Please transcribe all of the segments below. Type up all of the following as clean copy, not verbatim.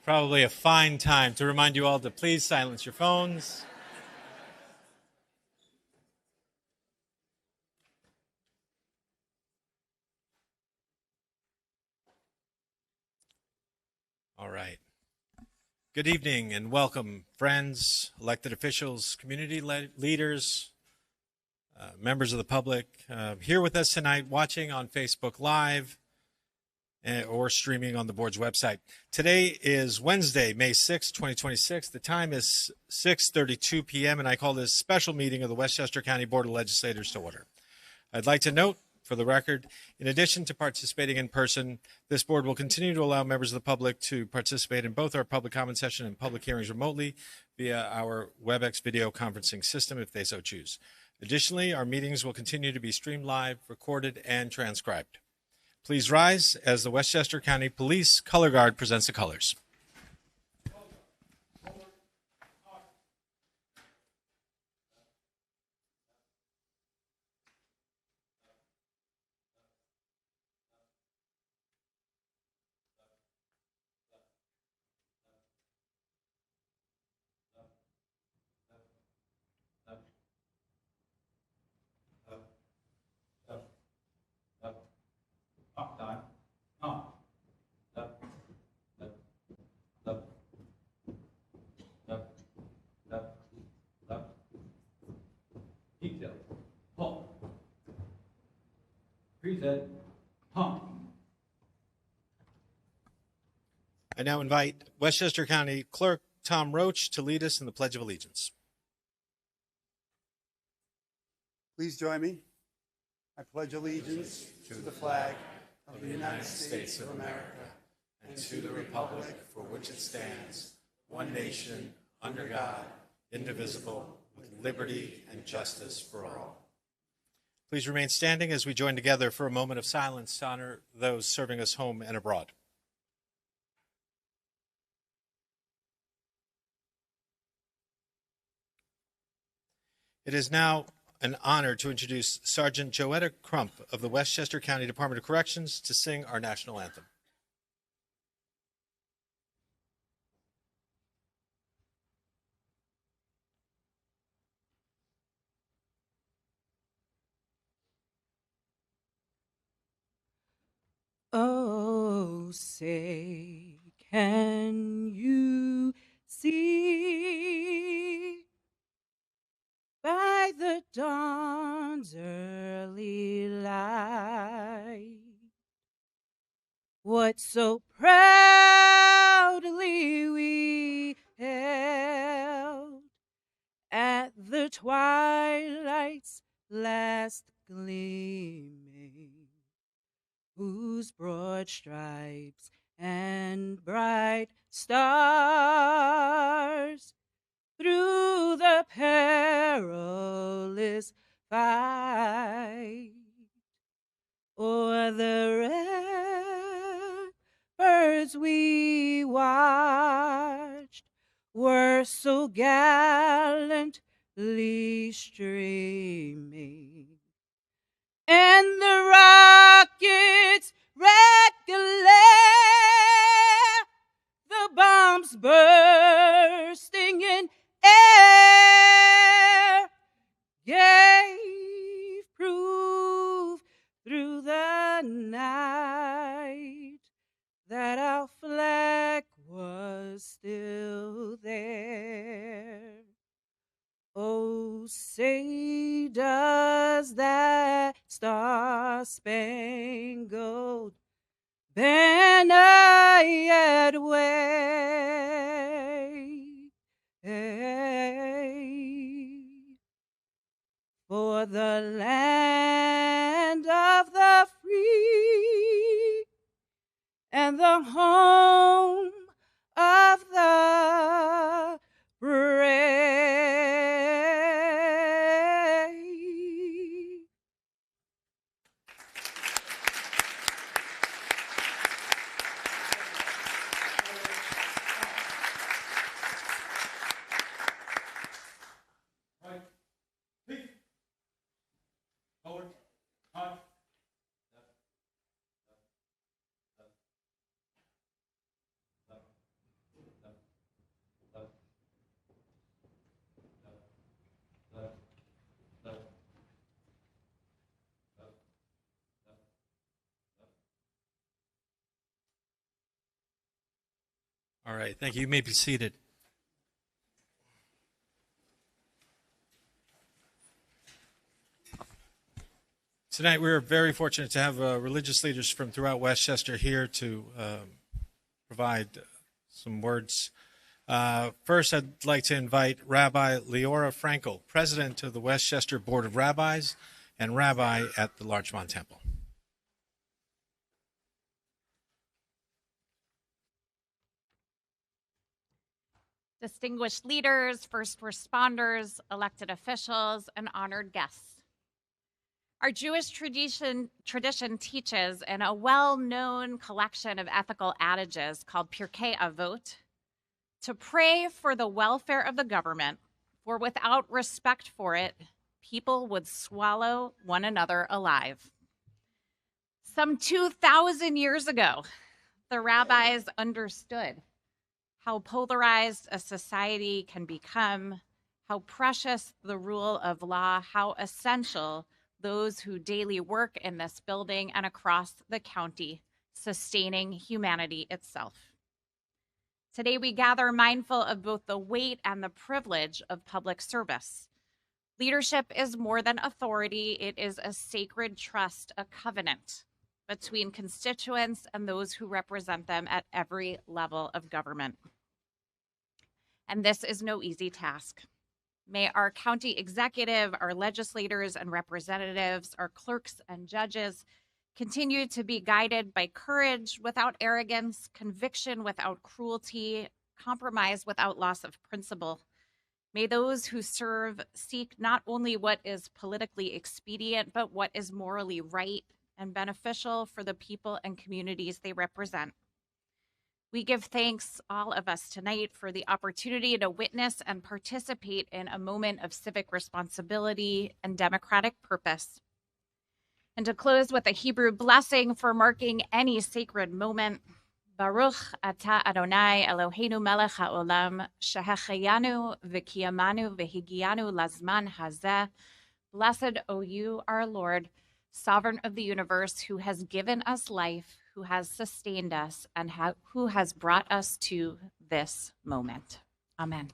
Probably a fine time to remind you all to please silence your phones. All right. Good evening and welcome, friends, elected officials, community leaders, members of the public, here with us tonight watching on Facebook Live or streaming on the board's website. Today is Wednesday, May 6, 2026. The time is 6:32 p.m. and I call this special meeting of the Westchester County Board of Legislators to order. I'd like to note, for the record, in addition to participating in person, this board will continue to allow members of the public to participate in both our public comment session and public hearings remotely via our WebEx video conferencing system if they so choose. Additionally, our meetings will continue to be streamed live, recorded, and transcribed. Please rise as the Westchester County Police Color Guard presents the colors. I now invite Westchester County Clerk Tom Roach to lead us in the Pledge of Allegiance. Please join me. I pledge allegiance to the flag of the United States of America and to the republic for which it stands, one nation, under God, indivisible, with liberty and justice for all. Please remain standing as we join together for a moment of silence to honor those serving us home and abroad. It is now an honor to introduce Sergeant Joetta Crump of the Westchester County Department of Corrections to sing our national anthem. Oh, say, can you see by the dawn's early light what so proudly we held at the twilight's last gleaming, whose broad stripes and bright stars through the perilous fight o'er the ramparts we watched were so gallantly streaming, and the rockets' red glare, the bombs bursting in air, gave proof through the night that our flag was still there. Oh, say does that star-spangled banner yet wave for the land of the free and the home of the brave? All right, thank you. You may be seated. Tonight, we're very fortunate to have religious leaders from throughout Westchester here to provide some words. First, I'd like to invite Rabbi Leora Frankel, President of the Westchester Board of Rabbis and Rabbi at the Larchmont Temple. Distinguished leaders, first responders, elected officials, and honored guests. Our Jewish tradition teaches in a well-known collection of ethical adages called Pirkei Avot to pray for the welfare of the government, for without respect for it, people would swallow one another alive. Some 2,000 years ago, the rabbis understood how polarized a society can become, how precious the rule of law, how essential those who daily work in this building and across the county, sustaining humanity itself. Today, we gather mindful of both the weight and the privilege of public service. Leadership is more than authority. It is a sacred trust, a covenant between constituents and those who represent them at every level of government. And this is no easy task. May our county executive, our legislators and representatives, our clerks and judges continue to be guided by courage without arrogance, conviction without cruelty, compromise without loss of principle. May those who serve seek not only what is politically expedient, but what is morally right and beneficial for the people and communities they represent. We give thanks, all of us tonight, for the opportunity to witness and participate in a moment of civic responsibility and democratic purpose. And to close with a Hebrew blessing for marking any sacred moment. Baruch atah Adonai Eloheinu melech haolam, shehecheyanu v'kiyamanu v'higianu lazman hazeh. Blessed, O you, our Lord, sovereign of the universe, who has given us life, who has sustained us, and who has brought us to this moment. Amen.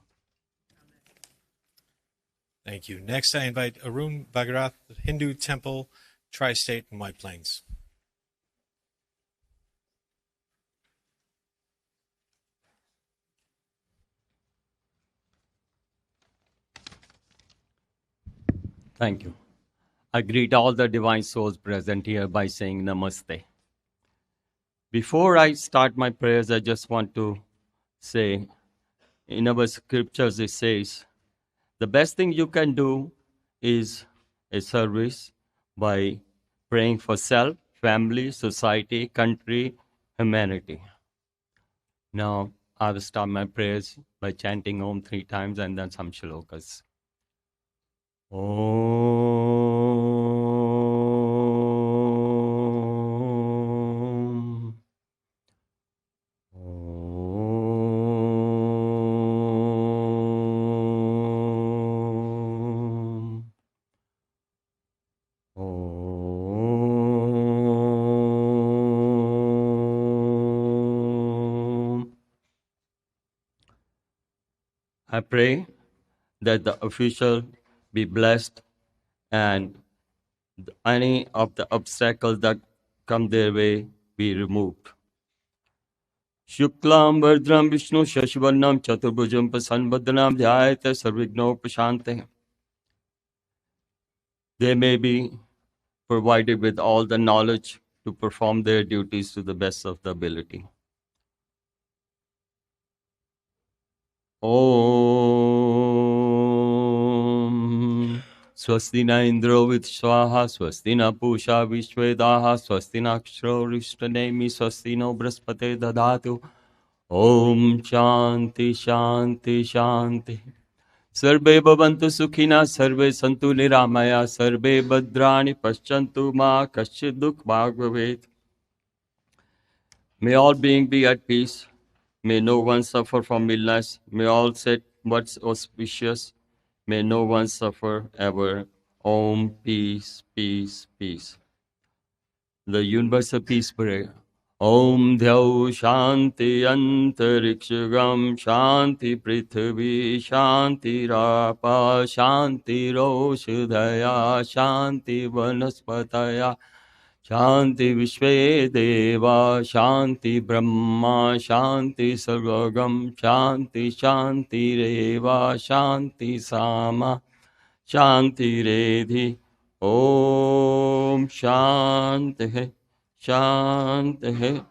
Thank you. Next, I invite Arun Bhagirath, Hindu Temple, Tri-State and White Plains. Thank you. I greet all the divine souls present here by saying Namaste. Before I start my prayers, I just want to say, in our scriptures it says, the best thing you can do is a service by praying for self, family, society, country, humanity. Now, I will start my prayers by chanting Om 3 times and then some shlokas. Om. Om. Om. I pray that the official be blessed and any of the obstacles that come their way be removed. Shuklam Vardram Vishnu Shashvarnam Chaturbhujam Prasanvadhanam Dhyayate Sarvignopashante. They may be provided with all the knowledge to perform their duties to the best of the ability. Om Swasti na Indro with Swaha, Swasti na Pusha Vishvedaha, Swasti na Akshro Rishtanemi, Swasti no Braspate Dadatu. Om Shanti Shanti Shanti. Sarve Bhavantu Sukhina, Sarve Santu Niramaya, Sarve Bhadrani Paschantu Ma Kashchid Dukh Bhagavavet. May all beings be at peace. May no one suffer from illness. May all set what's auspicious. May no one suffer ever. Om, peace, peace, peace. The universal peace prayer. Om Dhyau Shanti Antarikshagam Shanti Prithvi Shanti Rapa Shanti Roshudaya Shanti Vanaspataya Shanti Vishve Deva Shanti Brahma Shanti Sarvagam Shanti Shanti Reva Shanti Sama Shanti Redhi Om Shanti Shanti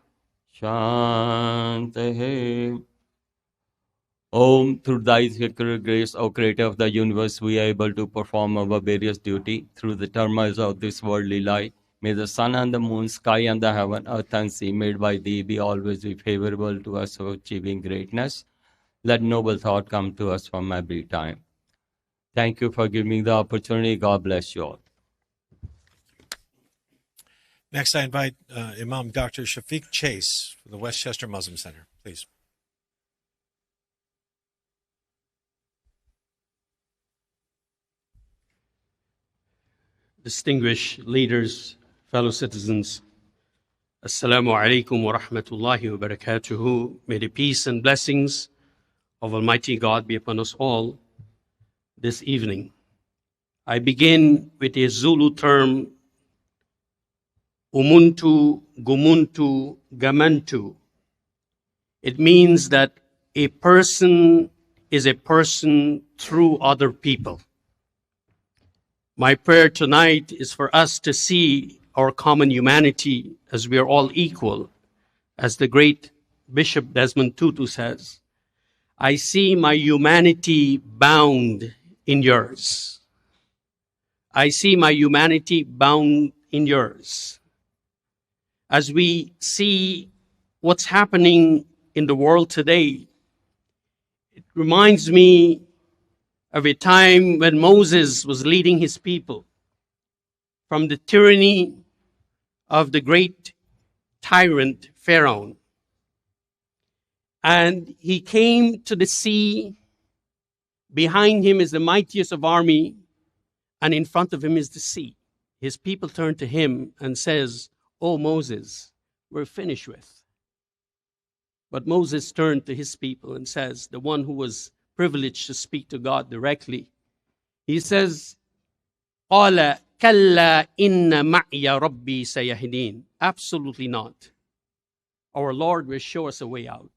Shanti Om, through thy sacred grace, O creator of the universe, we are able to perform our various duty through the turmoils of this worldly life. May the sun and the moon, sky and the heaven, earth and sea, made by thee, be always be favorable to us for achieving greatness. Let noble thought come to us from every time. Thank you for giving me the opportunity. God bless you all. Next, I invite Imam Dr. Shafiq Chase from the Westchester Muslim Center, please. Distinguished leaders, fellow citizens, Assalamu alaikum wa rahmatullahi wa barakatuhu. May the peace and blessings of Almighty God be upon us all this evening. I begin with a Zulu term, Umuntu, Gumuntu, Gamantu. It means that a person is a person through other people. My prayer tonight is for us to see our common humanity as we are all equal. As the great Bishop Desmond Tutu says, I see my humanity bound in yours. I see my humanity bound in yours. As we see what's happening in the world today, it reminds me of a time when Moses was leading his people from the tyranny of the great tyrant Pharaoh. And he came to the sea. Behind him is the mightiest of army, and in front of him is the sea. His people turn to him and says, "Oh, Moses, we're finished with." But Moses turned to his people and says, the one who was privileged to speak to God directly, he says, "Qala kalla inna ma'ya rabbi sayahdin." Absolutely not. Our Lord will show us a way out.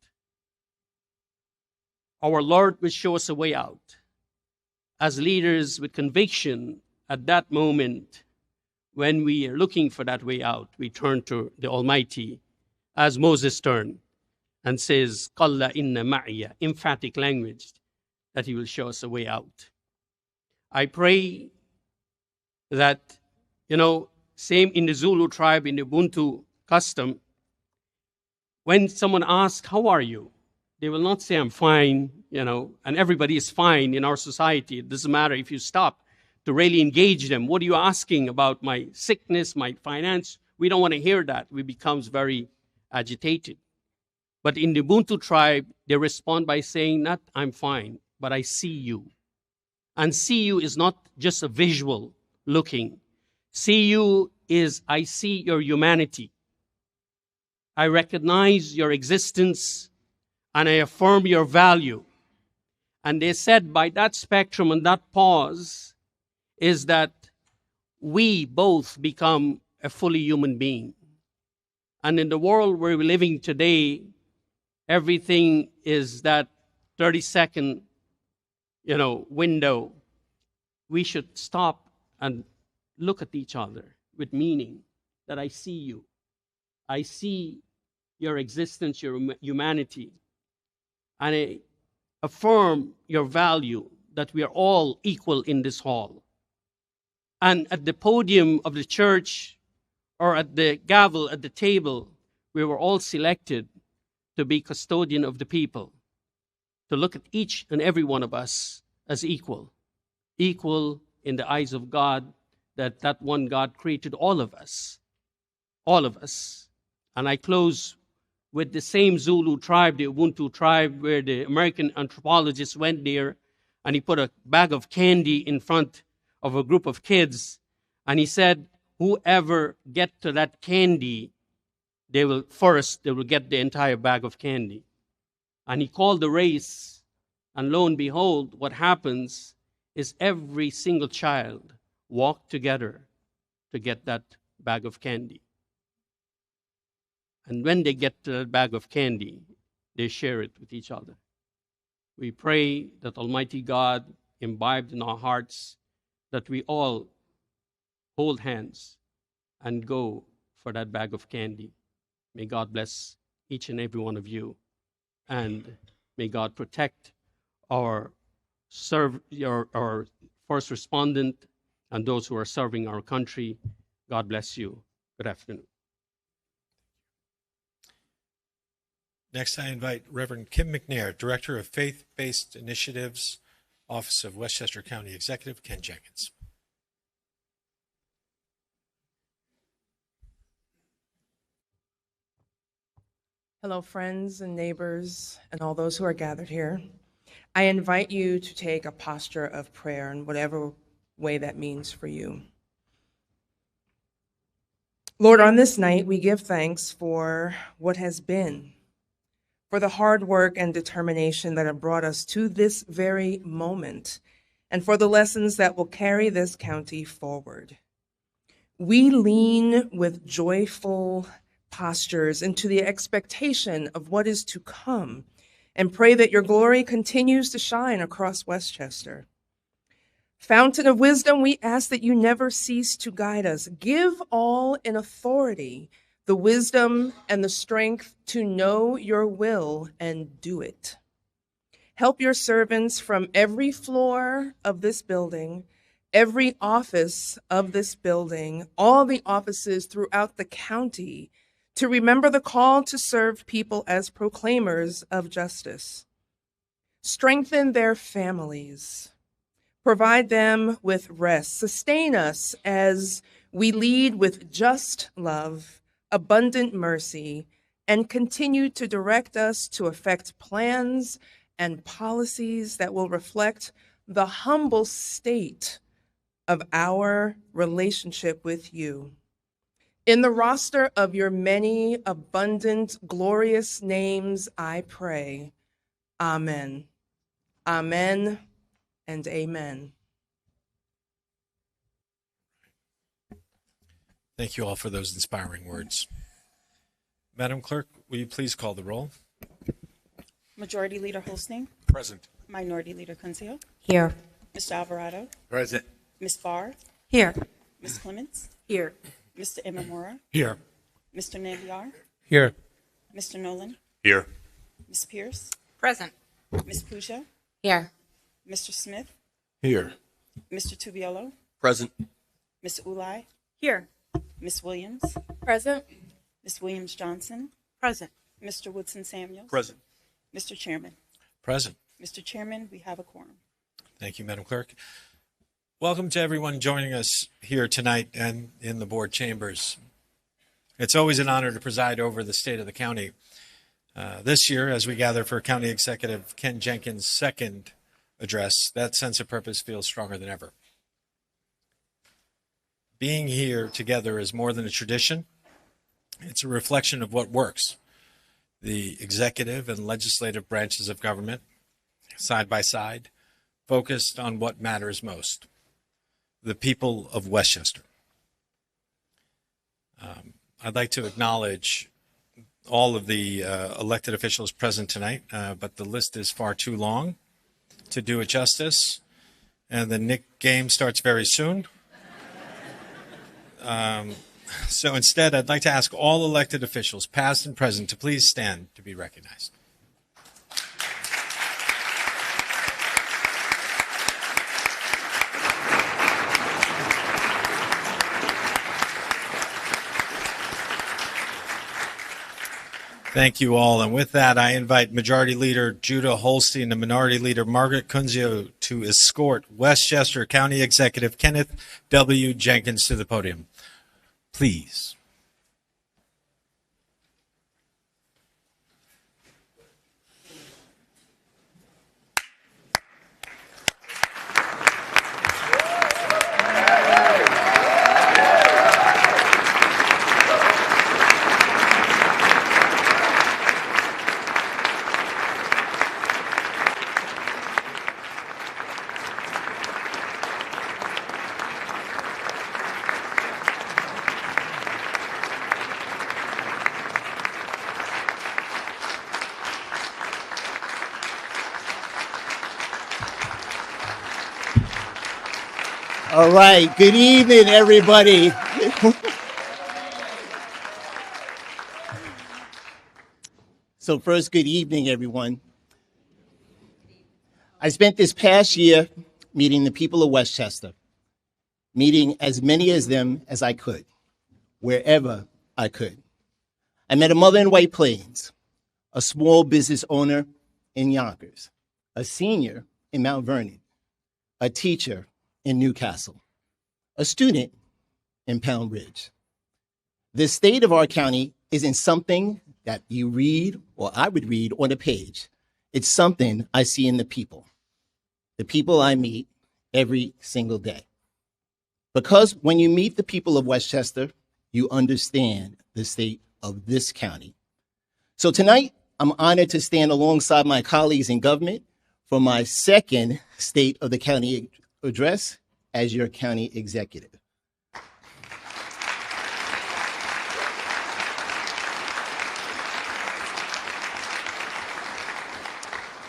Our Lord will show us a way out. As leaders with conviction, at that moment, when we are looking for that way out, we turn to the Almighty, as Moses turned and says, "Qalla inna ma'ya," emphatic language, that He will show us a way out. I pray that, same in the Zulu tribe, in the Ubuntu custom, when someone asks, "How are you?" they will not say, "I'm fine," and everybody is fine in our society. It doesn't matter if you stop to really engage them. "What are you asking about my sickness, my finance?" We don't want to hear that. We become very agitated. But in the Ubuntu tribe, they respond by saying, not "I'm fine," but "I see you." And see you is not just a visual looking. See you is, I see your humanity. I recognize your existence and I affirm your value. And they said by that spectrum and that pause is that we both become a fully human being. And in the world where we're living today, everything is that 30-second, window. We should stop and look at each other with meaning, that I see you. I see your existence, your humanity. And I affirm your value, that we are all equal in this hall. And at the podium of the church, or at the gavel at the table, we were all selected to be custodian of the people, to look at each and every one of us as equal in the eyes of God, that one God created all of us. And I close with the same Zulu tribe, the Ubuntu tribe, where the American anthropologist went there and he put a bag of candy in front of a group of kids, and he said, whoever get to that candy they will get the entire bag of candy. And he called the race, and lo and behold, what happens is every single child walked together to get that bag of candy. And when they get to that bag of candy, they share it with each other. We pray that Almighty God imbibed in our hearts that we all hold hands and go for that bag of candy. May God bless each and every one of you, and may God protect our first respondent and those who are serving our country. God bless you. Good afternoon. Next, I invite Reverend Kim McNair, Director of Faith-Based Initiatives, Office of Westchester County Executive, Ken Jenkins. Hello, friends and neighbors, and all those who are gathered here. I invite you to take a posture of prayer in whatever way that means for you. Lord, on this night, we give thanks for what has been, for the hard work and determination that have brought us to this very moment, and for the lessons that will carry this county forward. We lean with joyful postures into the expectation of what is to come, and pray that your glory continues to shine across Westchester. Fountain of wisdom, we ask that you never cease to guide us. Give all in authority the wisdom and the strength to know your will and do it. Help your servants from every floor of this building, every office of this building, all the offices throughout the county, to remember the call to serve people as proclaimers of justice. Strengthen their families. Provide them with rest. Sustain us as we lead with just love, abundant mercy, and continue to direct us to effect plans and policies that will reflect the humble state of our relationship with you. In the roster of your many abundant, glorious names, I pray. Amen. Amen and amen. Thank you all for those inspiring words. Madam Clerk, will you please call the roll? Majority Leader Holstein. Present. Minority Leader Kunzio. Here. Mr. Alvarado. Present. Ms. Barr. Here. Ms. Clements. Here. Mr. Imamura. Here. Mr. Nambiar. Here. Mr. Nolan. Here. Ms. Pierce. Present. Ms. Puja. Here. Mr. Smith. Here. Mr. Tubiolo. Present. Ms. Ulai. Here. Ms. Williams. Present. Ms. Williams Johnson. Present. Mr. Woodson Samuels. Present. Mr. Chairman. Present. Mr. Chairman, we have a quorum. Thank you, Madam Clerk. Welcome to everyone joining us here tonight and in the board chambers. It's always an honor to preside over the state of the county. This year, as we gather for County Executive Ken Jenkins' second address, that sense of purpose feels stronger than ever. Being here together is more than a tradition. It's a reflection of what works. The executive and legislative branches of government, side by side, focused on what matters most, the people of Westchester. I'd like to acknowledge all of the elected officials present tonight, but the list is far too long to do it justice, and the Knick game starts very soon. So instead, I'd like to ask all elected officials, past and present, to please stand to be recognized. Thank you all. And with that, I invite Majority Leader Judah Holstein and Minority Leader Margaret Kunzio to escort Westchester County Executive Kenneth W. Jenkins to the podium. Please. All right. Good evening, everybody. So first, good evening, everyone. I spent this past year meeting the people of Westchester, meeting as many of them as I could, wherever I could. I met a mother in White Plains, a small business owner in Yonkers, a senior in Mount Vernon, a teacher in Newcastle, a student in Pound Ridge. The state of our county isn't something that you read or I would read on a page. It's something I see in the people I meet every single day. Because when you meet the people of Westchester, you understand the state of this county. So tonight, I'm honored to stand alongside my colleagues in government for my second State of the County address as your county executive.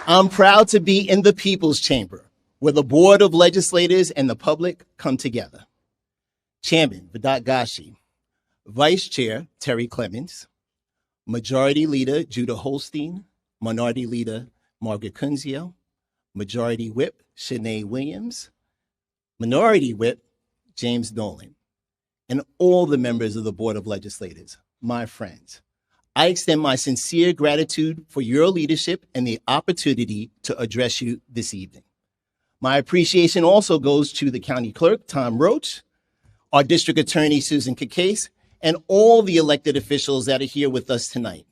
I'm proud to be in the People's Chamber, where the Board of Legislators and the public come together. Chairman Vidat Gashi, Vice Chair Terry Clemens, Majority Leader Judah Holstein, Minority Leader Margaret Kunzio, Majority Whip Shanae Williams, Minority Whip James Nolan, and all the members of the Board of Legislators, my friends. I extend my sincere gratitude for your leadership and the opportunity to address you this evening. My appreciation also goes to the County Clerk, Tom Roach, our District Attorney, Susan Kikase, and all the elected officials that are here with us tonight.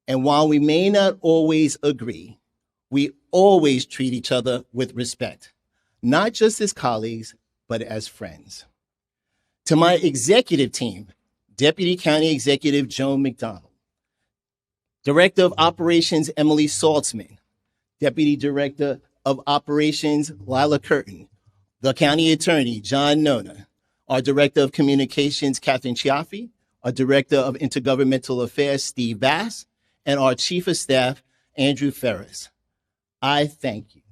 And while we may not always agree, we always treat each other with respect, not just as colleagues, but as friends. To my executive team, Deputy County Executive Joan McDonald, Director of Operations Emily Saltzman, Deputy Director of Operations Lila Curtin, the County Attorney John Nona, our Director of Communications Catherine Chiaffi, our Director of Intergovernmental Affairs Steve Bass, and our Chief of Staff Andrew Ferris. I thank you.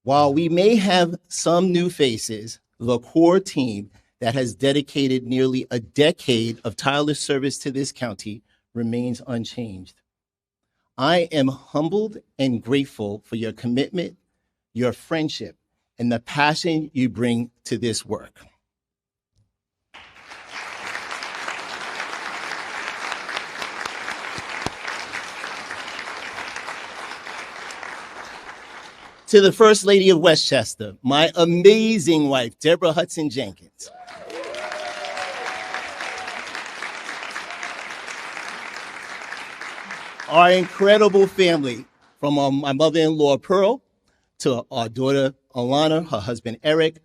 While we may have some new faces, the core team that has dedicated nearly a decade of tireless service to this county remains unchanged. I am humbled and grateful for your commitment, your friendship, and the passion you bring to this work. To the First Lady of Westchester, my amazing wife, Deborah Hudson Jenkins. Our incredible family, from my mother-in-law, Pearl, to our daughter, Alana, her husband, Eric,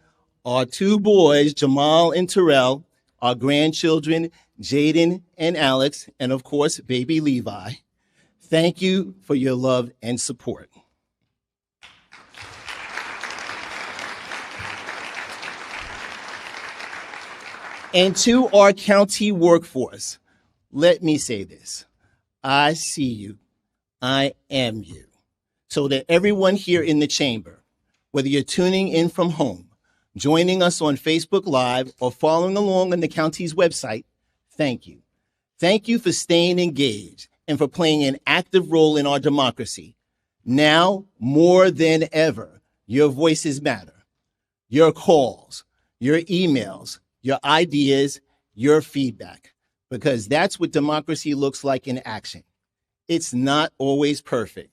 our two boys, Jamal and Terrell, our grandchildren, Jaden and Alex, and of course, baby Levi. Thank you for your love and support. And to our county workforce, let me say this. I see you. I am you. So that everyone here in the chamber, whether you're tuning in from home, joining us on Facebook Live, or following along on the county's website, thank you. Thank you for staying engaged and for playing an active role in our democracy. Now, more than ever, your voices matter. Your calls, your emails, your ideas, your feedback, because that's what democracy looks like in action. It's not always perfect.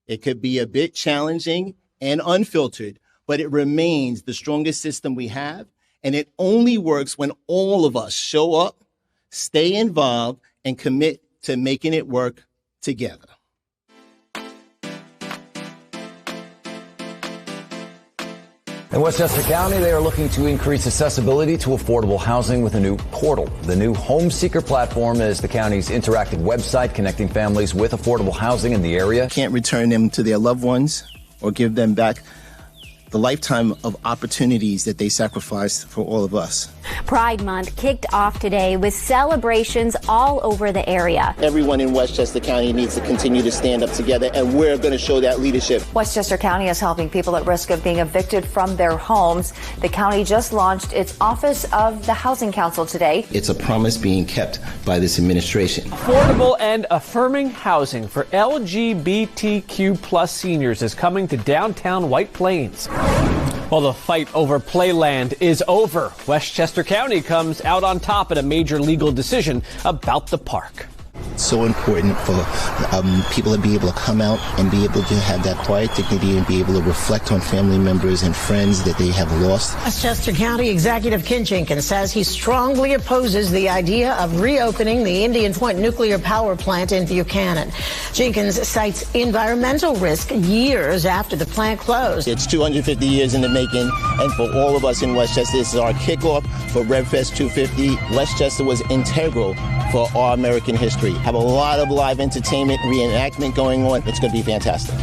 It could be a bit challenging and unfiltered, but it remains the strongest system we have, and it only works when all of us show up, stay involved, and commit to making it work together. In Westchester County, they are looking to increase accessibility to affordable housing with a new portal. The new Home Seeker platform is the county's interactive website connecting families with affordable housing in the area. Can't return them to their loved ones or give them back the lifetime of opportunities that they sacrificed for all of us. Pride Month kicked off today with celebrations all over the area. Everyone in Westchester County needs to continue to stand up together, and we're going to show that leadership. Westchester County is helping people at risk of being evicted from their homes. The county just launched its Office of the Housing Council today. It's a promise being kept by this administration. Affordable and affirming housing for LGBTQ plus seniors is coming to downtown White Plains. Well, the fight over playland is over. Westchester County comes out on top in a major legal decision about the park. It's so important for people to be able to come out and be able to have that quiet dignity and be able to reflect on family members and friends that they have lost. Westchester County Executive Ken Jenkins says he strongly opposes the idea of reopening the Indian Point nuclear power plant in Buchanan. Jenkins cites environmental risk years after the plant closed. It's 250 years in the making, and for all of us in Westchester, this is our kickoff for RevFest 250. Westchester was integral for our American history. Have a lot of live entertainment, reenactment going on. It's going to be fantastic.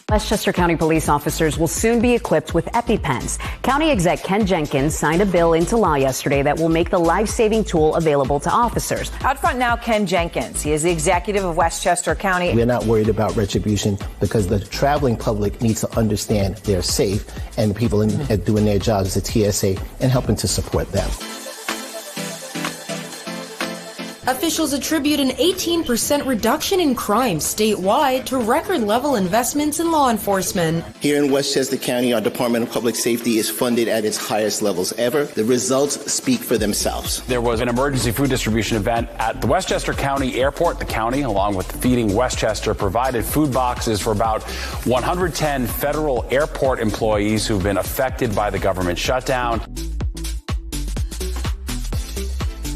Westchester County police officers will soon be equipped with EpiPens. County Exec Ken Jenkins signed a bill into law yesterday that will make the life-saving tool available to officers. Out front now, Ken Jenkins. He is the executive of Westchester County. We're not worried about retribution because the traveling public needs to understand they're safe, and the people doing their jobs as a TSA and helping to support them. Officials attribute an 18% reduction in crime statewide to record-level investments in law enforcement. Here in Westchester County, our Department of Public Safety is funded at its highest levels ever. The results speak for themselves. There was an emergency food distribution event at the Westchester County Airport. The county, along with Feeding Westchester, provided food boxes for about 110 federal airport employees who've been affected by the government shutdown.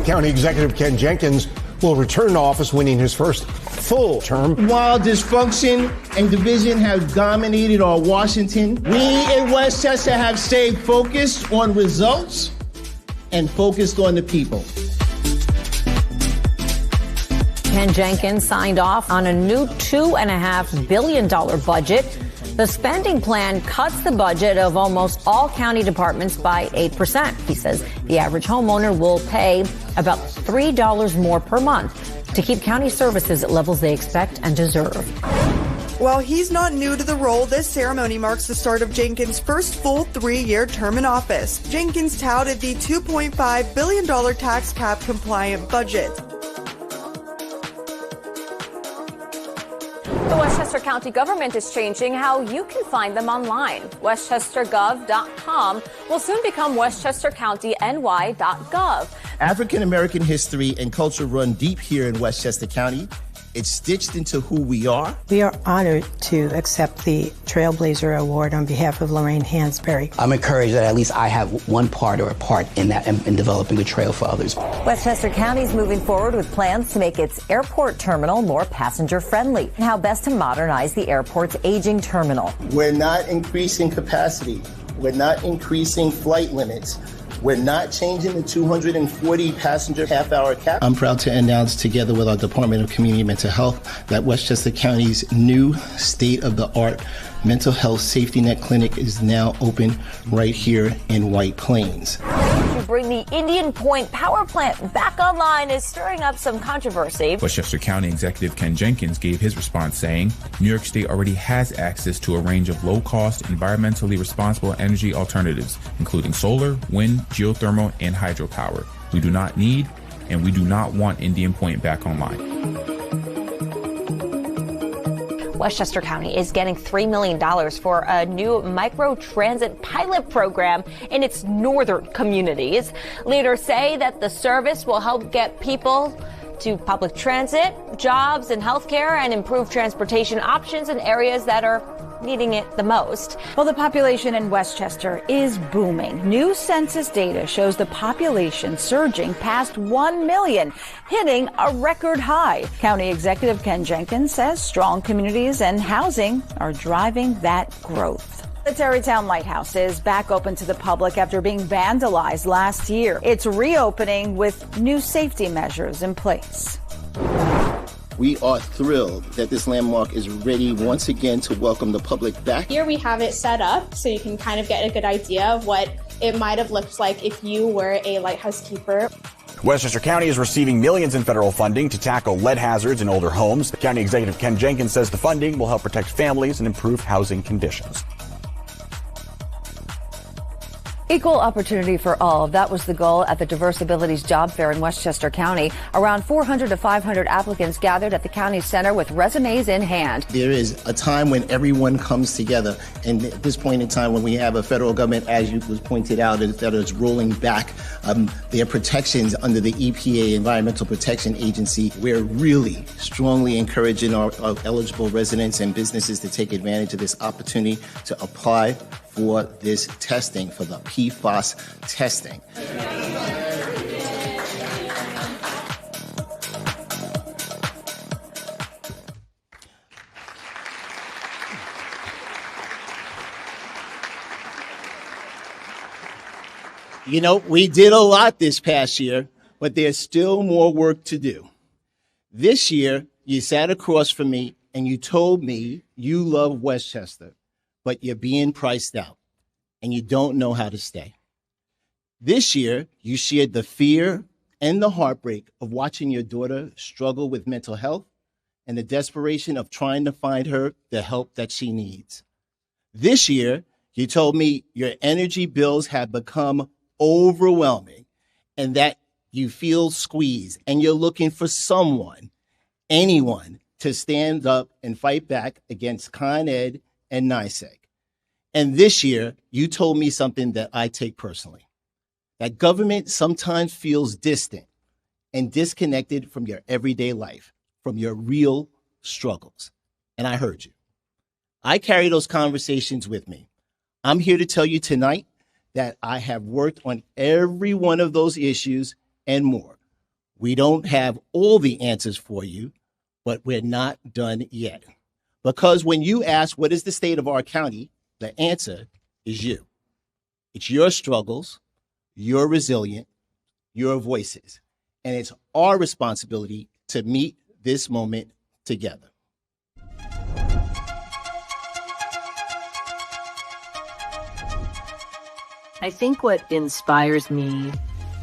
County Executive Ken Jenkins will return to office, winning his first full term. While dysfunction and division have dominated our Washington, we in Westchester have stayed focused on results and focused on the people. Ken Jenkins signed off on a new $2.5 billion budget. The spending plan cuts the budget of almost all county departments by 8%. He says the average homeowner will pay about $3 more per month to keep county services at levels they expect and deserve. While he's not new to the role, this ceremony marks the start of Jenkins' first full 3-year term in office. Jenkins touted the $2.5 billion tax cap compliant budget. The Westchester County government is changing how you can find them online. WestchesterGov.com will soon become WestchesterCountyNY.gov. African American history and culture run deep here in Westchester County. It's stitched into who we are. We are honored to accept the Trailblazer Award on behalf of Lorraine Hansberry. I'm encouraged that at least I have one part or a part in that in developing a trail for others. Westchester County is moving forward with plans to make its airport terminal more passenger-friendly and how best to modernize the airport's aging terminal. We're not increasing capacity. We're not increasing flight limits. We're not changing the 240 passenger half-hour cap. I'm proud to announce, together with our Department of Community Mental Health, that Westchester County's new state-of-the-art mental health safety net clinic is now open right here in White Plains. To bring the Indian Point power plant back online is stirring up some controversy. Westchester County Executive Ken Jenkins gave his response saying, New York State already has access to a range of low-cost, environmentally responsible energy alternatives, including solar, wind, geothermal, and hydropower. We do not need and we do not want Indian Point back online. Westchester County is getting $3 million for a new micro-transit pilot program in its northern communities. Leaders say that the service will help get people to public transit, jobs, and healthcare, and improve transportation options in areas that are needing it the most. Well, the population in Westchester is booming. New census data shows the population surging past 1 million, hitting a record high. County Executive Ken Jenkins says strong communities and housing are driving that growth. The Tarrytown Lighthouse is back open to the public after being vandalized last year. It's reopening with new safety measures in place. We are thrilled that this landmark is ready once again to welcome the public back. Here we have it set up so you can kind of get a good idea of what it might have looked like if you were a lighthouse keeper. Westchester County is receiving millions in federal funding to tackle lead hazards in older homes. County Executive Ken Jenkins says the funding will help protect families and improve housing conditions. Equal opportunity for all. That was the goal at the Diverse Abilities Job Fair in Westchester County. Around 400 to 500 applicants gathered at the county center with resumes in hand. There is a time when everyone comes together. And at this point in time, when we have a federal government, as you was pointed out, that is rolling back their protections under the EPA, Environmental Protection Agency, we're really strongly encouraging our eligible residents and businesses to take advantage of this opportunity to apply for this testing, for the PFAS testing. You know, we did a lot this past year, but there's still more work to do. This year, you sat across from me and you told me you love Westchester, but you're being priced out and you don't know how to stay. This year, you shared the fear and the heartbreak of watching your daughter struggle with mental health and the desperation of trying to find her the help that she needs. This year, you told me your energy bills have become overwhelming and that you feel squeezed and you're looking for someone, anyone, to stand up and fight back against Con Ed and NYSEG. And this year, you told me something that I take personally, that government sometimes feels distant and disconnected from your everyday life, from your real struggles. And I heard you. I carry those conversations with me. I'm here to tell you tonight that I have worked on every one of those issues and more. We don't have all the answers for you, but we're not done yet. Because when you ask what is the state of our county, the answer is you. It's your struggles, your resilience, your voices. And it's our responsibility to meet this moment together. I think what inspires me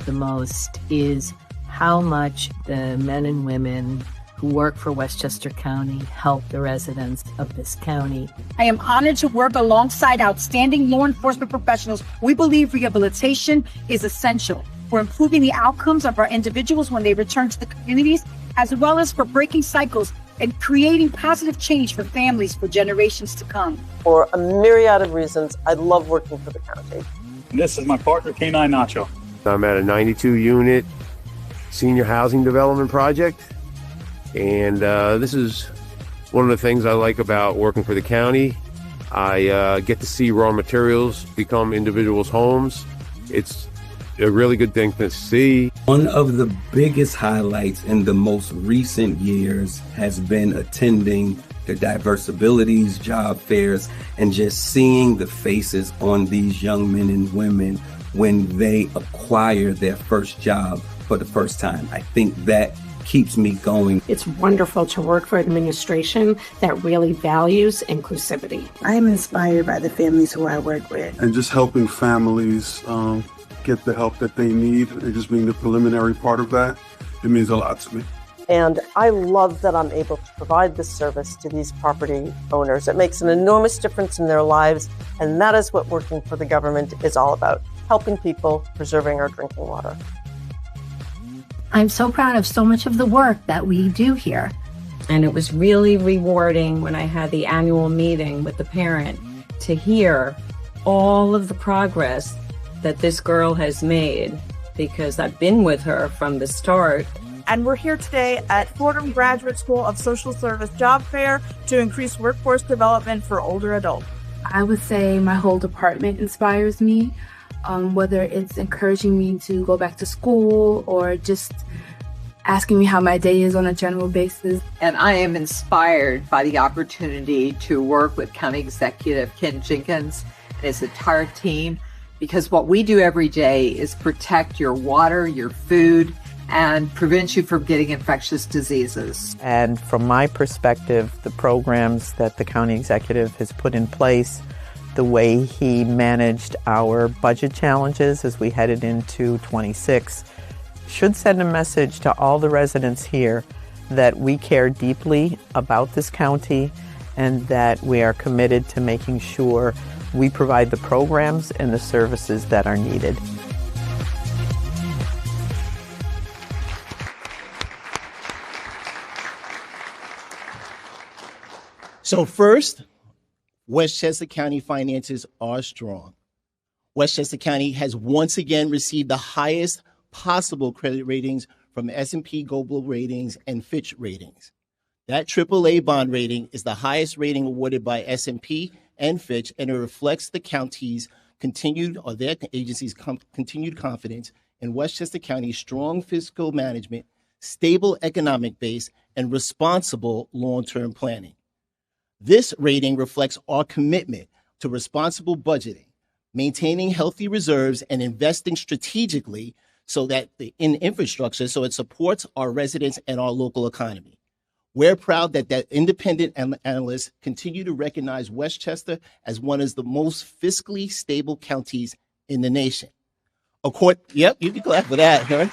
the most is how much the men and women who work for Westchester County help the residents of this county. I am honored to work alongside outstanding law enforcement professionals. We believe rehabilitation is essential for improving the outcomes of our individuals when they return to the communities, as well as for breaking cycles and creating positive change for families for generations to come. For a myriad of reasons, I love working for the county. This is my partner, K9 Nacho. I'm at a 92 unit senior housing development project. And this is one of the things I like about working for the county. I get to see raw materials become individuals' homes. It's a really good thing to see. One of the biggest highlights in the most recent years has been attending the Diverse Abilities job fairs and just seeing the faces on these young men and women when they acquire their first job for the first time. I think that keeps me going. It's wonderful to work for administration that really values inclusivity. I am inspired by the families who I work with. And just helping families get the help that they need and just being the preliminary part of that, it means a lot to me. And I love that I'm able to provide this service to these property owners. It makes an enormous difference in their lives, and that is what working for the government is all about, helping people, preserving our drinking water. I'm so proud of so much of the work that we do here. And it was really rewarding when I had the annual meeting with the parent to hear all of the progress that this girl has made, because I've been with her from the start. And we're here today at Fordham Graduate School of Social Service Job Fair to increase workforce development for older adults. I would say my whole department inspires me, whether it's encouraging me to go back to school or just asking me how my day is on a general basis. And I am inspired by the opportunity to work with County Executive Ken Jenkins and his entire team, because what we do every day is protect your water, your food, and prevents you from getting infectious diseases. And from my perspective, the programs that the county executive has put in place, the way he managed our budget challenges as we headed into 26, should send a message to all the residents here that we care deeply about this county and that we are committed to making sure we provide the programs and the services that are needed. So first, Westchester County finances are strong. Westchester County has once again received the highest possible credit ratings from S&P Global Ratings and Fitch Ratings. That AAA bond rating is the highest rating awarded by S&P and Fitch, and it reflects the county's continued, or their agency's continued confidence in Westchester County's strong fiscal management, stable economic base, and responsible long-term planning. This rating reflects our commitment to responsible budgeting, maintaining healthy reserves, and investing strategically in infrastructure so it supports our residents and our local economy. We're proud that independent analysts continue to recognize Westchester as one of the most fiscally stable counties in the nation. Yep, you can clap for that, huh?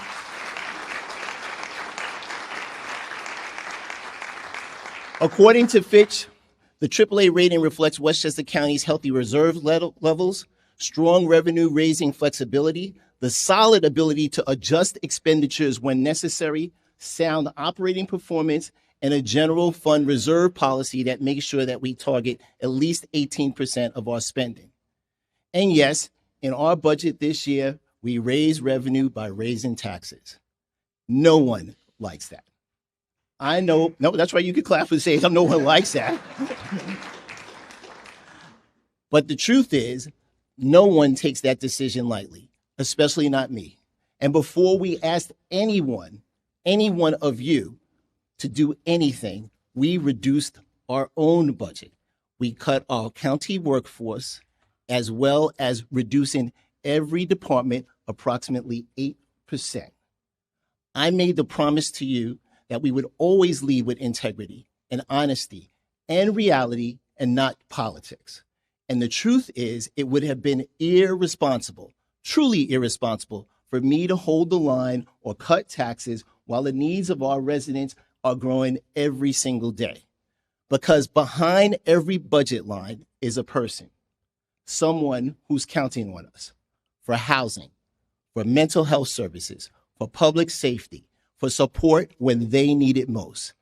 According to Fitch, the AAA rating reflects Westchester County's healthy reserve levels, strong revenue-raising flexibility, the solid ability to adjust expenditures when necessary, sound operating performance, and a general fund reserve policy that makes sure that we target at least 18% of our spending. And yes, in our budget this year, we raise revenue by raising taxes. No one likes that. I know, no, that's right, you can clap and say, no one likes that. But the truth is, no one takes that decision lightly, especially not me. And before we asked any one of you to do anything, we reduced our own budget. We cut our county workforce, as well as reducing every department approximately 8%. I made the promise to you that we would always lead with integrity and honesty and reality and not politics. And the truth is, it would have been irresponsible, truly irresponsible, for me to hold the line or cut taxes while the needs of our residents are growing every single day. Because behind every budget line is a person, someone who's counting on us for housing, for mental health services, for public safety, for support when they need it most.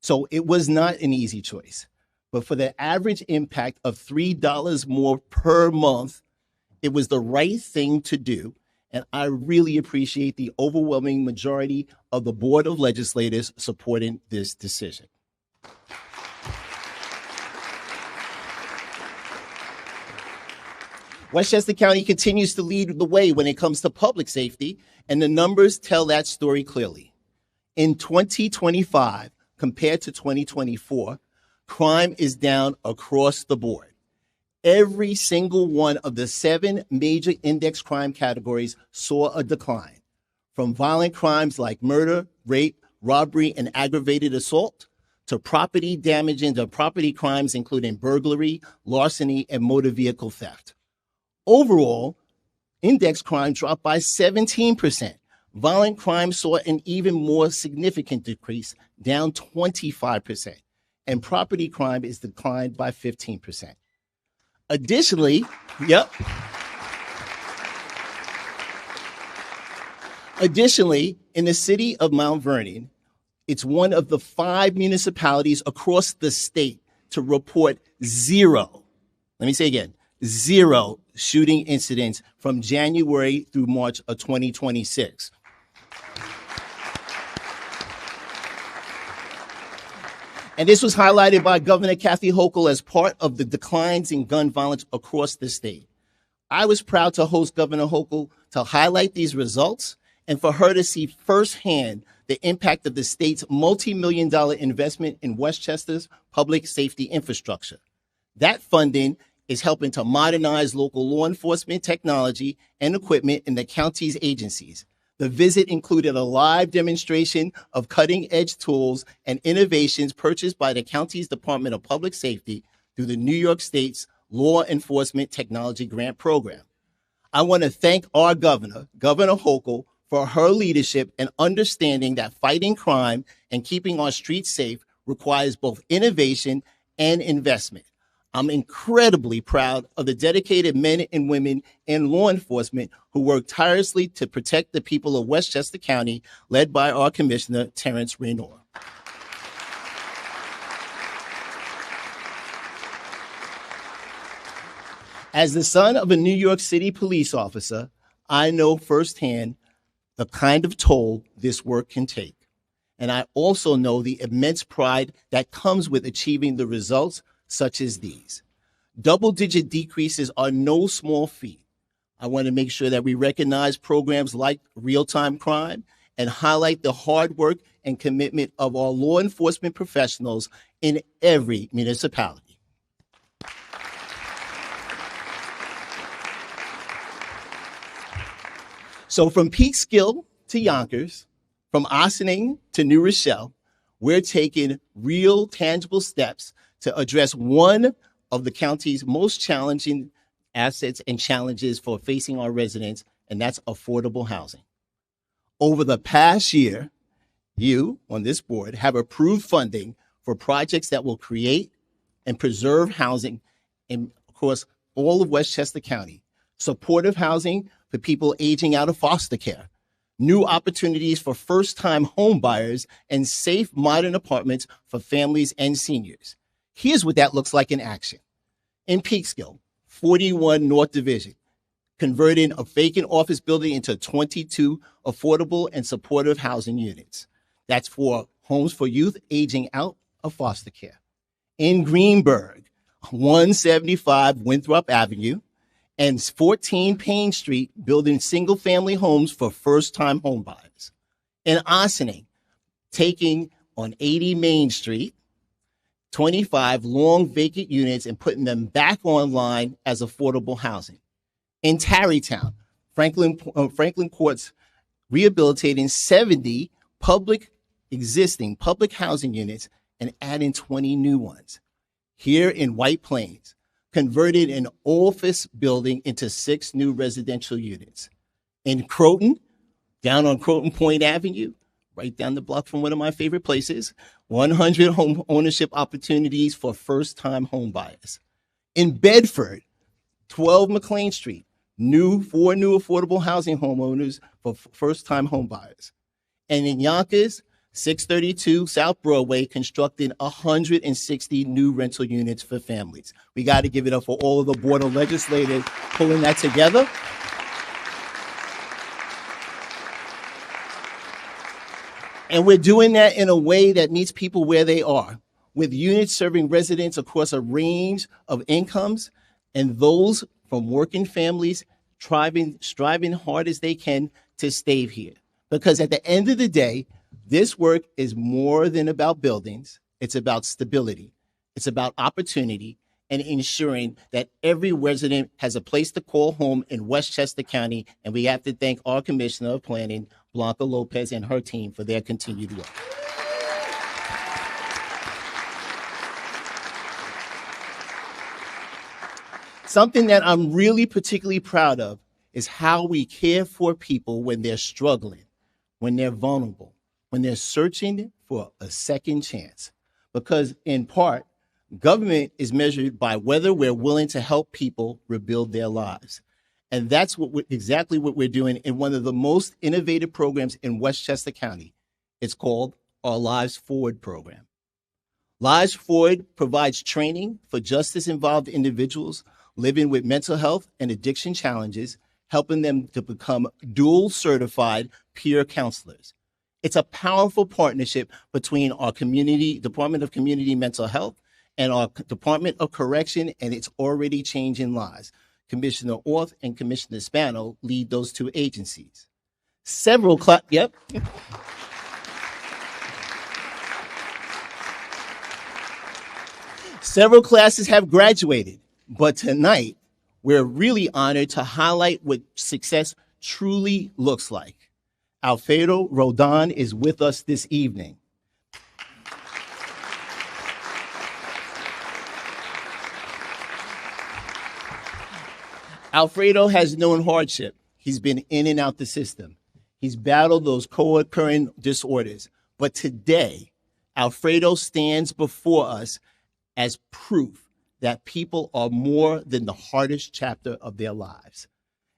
So it was not an easy choice, but for the average impact of $3 more per month, it was the right thing to do. And I really appreciate the overwhelming majority of the Board of Legislators supporting this decision. Westchester County continues to lead the way when it comes to public safety, and the numbers tell that story clearly. In 2025, compared to 2024, crime is down across the board. Every single one of the 7 major index crime categories saw a decline, from violent crimes like murder, rape, robbery, and aggravated assault, to property damage and property crimes including burglary, larceny, and motor vehicle theft. Overall, index crime dropped by 17%. Violent crime saw an even more significant decrease, down 25%, and property crime is declined by 15%. Additionally, in the city of Mount Vernon, it's one of the 5 municipalities across the state to report 0, let me say again, 0 shooting incidents from January through March of 2026. And this was highlighted by Governor Kathy Hochul as part of the declines in gun violence across the state. I was proud to host Governor Hochul to highlight these results and for her to see firsthand the impact of the state's multi-million-dollar investment in Westchester's public safety infrastructure. That funding is helping to modernize local law enforcement technology and equipment in the county's agencies. The visit included a live demonstration of cutting-edge tools and innovations purchased by the county's Department of Public Safety through the New York State's Law Enforcement Technology Grant Program. I want to thank our governor, Governor Hochul, for her leadership and understanding that fighting crime and keeping our streets safe requires both innovation and investment. I'm incredibly proud of the dedicated men and women in law enforcement who work tirelessly to protect the people of Westchester County, led by our Commissioner, Terrence Raynor. As the son of a New York City police officer, I know firsthand the kind of toll this work can take. And I also know the immense pride that comes with achieving the results such as these. Double-digit decreases are no small feat. I want to make sure that we recognize programs like real-time crime and highlight the hard work and commitment of our law enforcement professionals in every municipality. So from Peekskill to Yonkers, from Ossining to New Rochelle, we're taking real, tangible steps to address one of the county's most challenging assets and challenges for facing our residents, and that's affordable housing. Over the past year, you on this board have approved funding for projects that will create and preserve housing in, of course, all of Westchester County, supportive housing for people aging out of foster care, new opportunities for first-time home buyers, and safe, modern apartments for families and seniors. Here's what that looks like in action. In Peekskill, 41 North Division, converting a vacant office building into 22 affordable and supportive housing units. That's for homes for youth aging out of foster care. In Greenburgh, 175 Winthrop Avenue and 14 Payne Street, building single-family homes for first-time homebuyers. In Ossining, taking on 80 Main Street, 25 long vacant units and putting them back online as affordable housing. In Tarrytown, Franklin Courts rehabilitating 70 existing public housing units and adding 20 new ones. Here in White Plains, converted an office building into 6 new residential units. In Croton, down on Croton Point Avenue, right down the block from one of my favorite places, 100 home ownership opportunities for first-time home buyers. In Bedford, 12 McLean Street, 4 new affordable housing homeowners for first-time home buyers. And in Yonkers, 632 South Broadway, constructing 160 new rental units for families. We got to give it up for all of the Board of Legislators pulling that together. And we're doing that in a way that meets people where they are, with units serving residents across a range of incomes and those from working families striving hard as they can to stay here. Because at the end of the day, this work is more than about buildings. It's about stability. It's about opportunity and ensuring that every resident has a place to call home in Westchester County. And we have to thank our Commissioner of Planning, Blanca Lopez, and her team for their continued work. Something that I'm really particularly proud of is how we care for people when they're struggling, when they're vulnerable, when they're searching for a second chance. Because in part, government is measured by whether we're willing to help people rebuild their lives. And that's exactly what we're doing in one of the most innovative programs in Westchester County. It's called our Lives Forward program. Lives Forward provides training for justice-involved individuals living with mental health and addiction challenges, helping them to become dual certified peer counselors. It's a powerful partnership between our Department of Community Mental Health and our Department of Correction, and it's already changing lives. Commissioner Orth and Commissioner Spano lead those two agencies. Several classes have graduated, but tonight we're really honored to highlight what success truly looks like. Alfredo Rodon is with us this evening. Alfredo has known hardship. He's been in and out the system. He's battled those co-occurring disorders. But today, Alfredo stands before us as proof that people are more than the hardest chapter of their lives.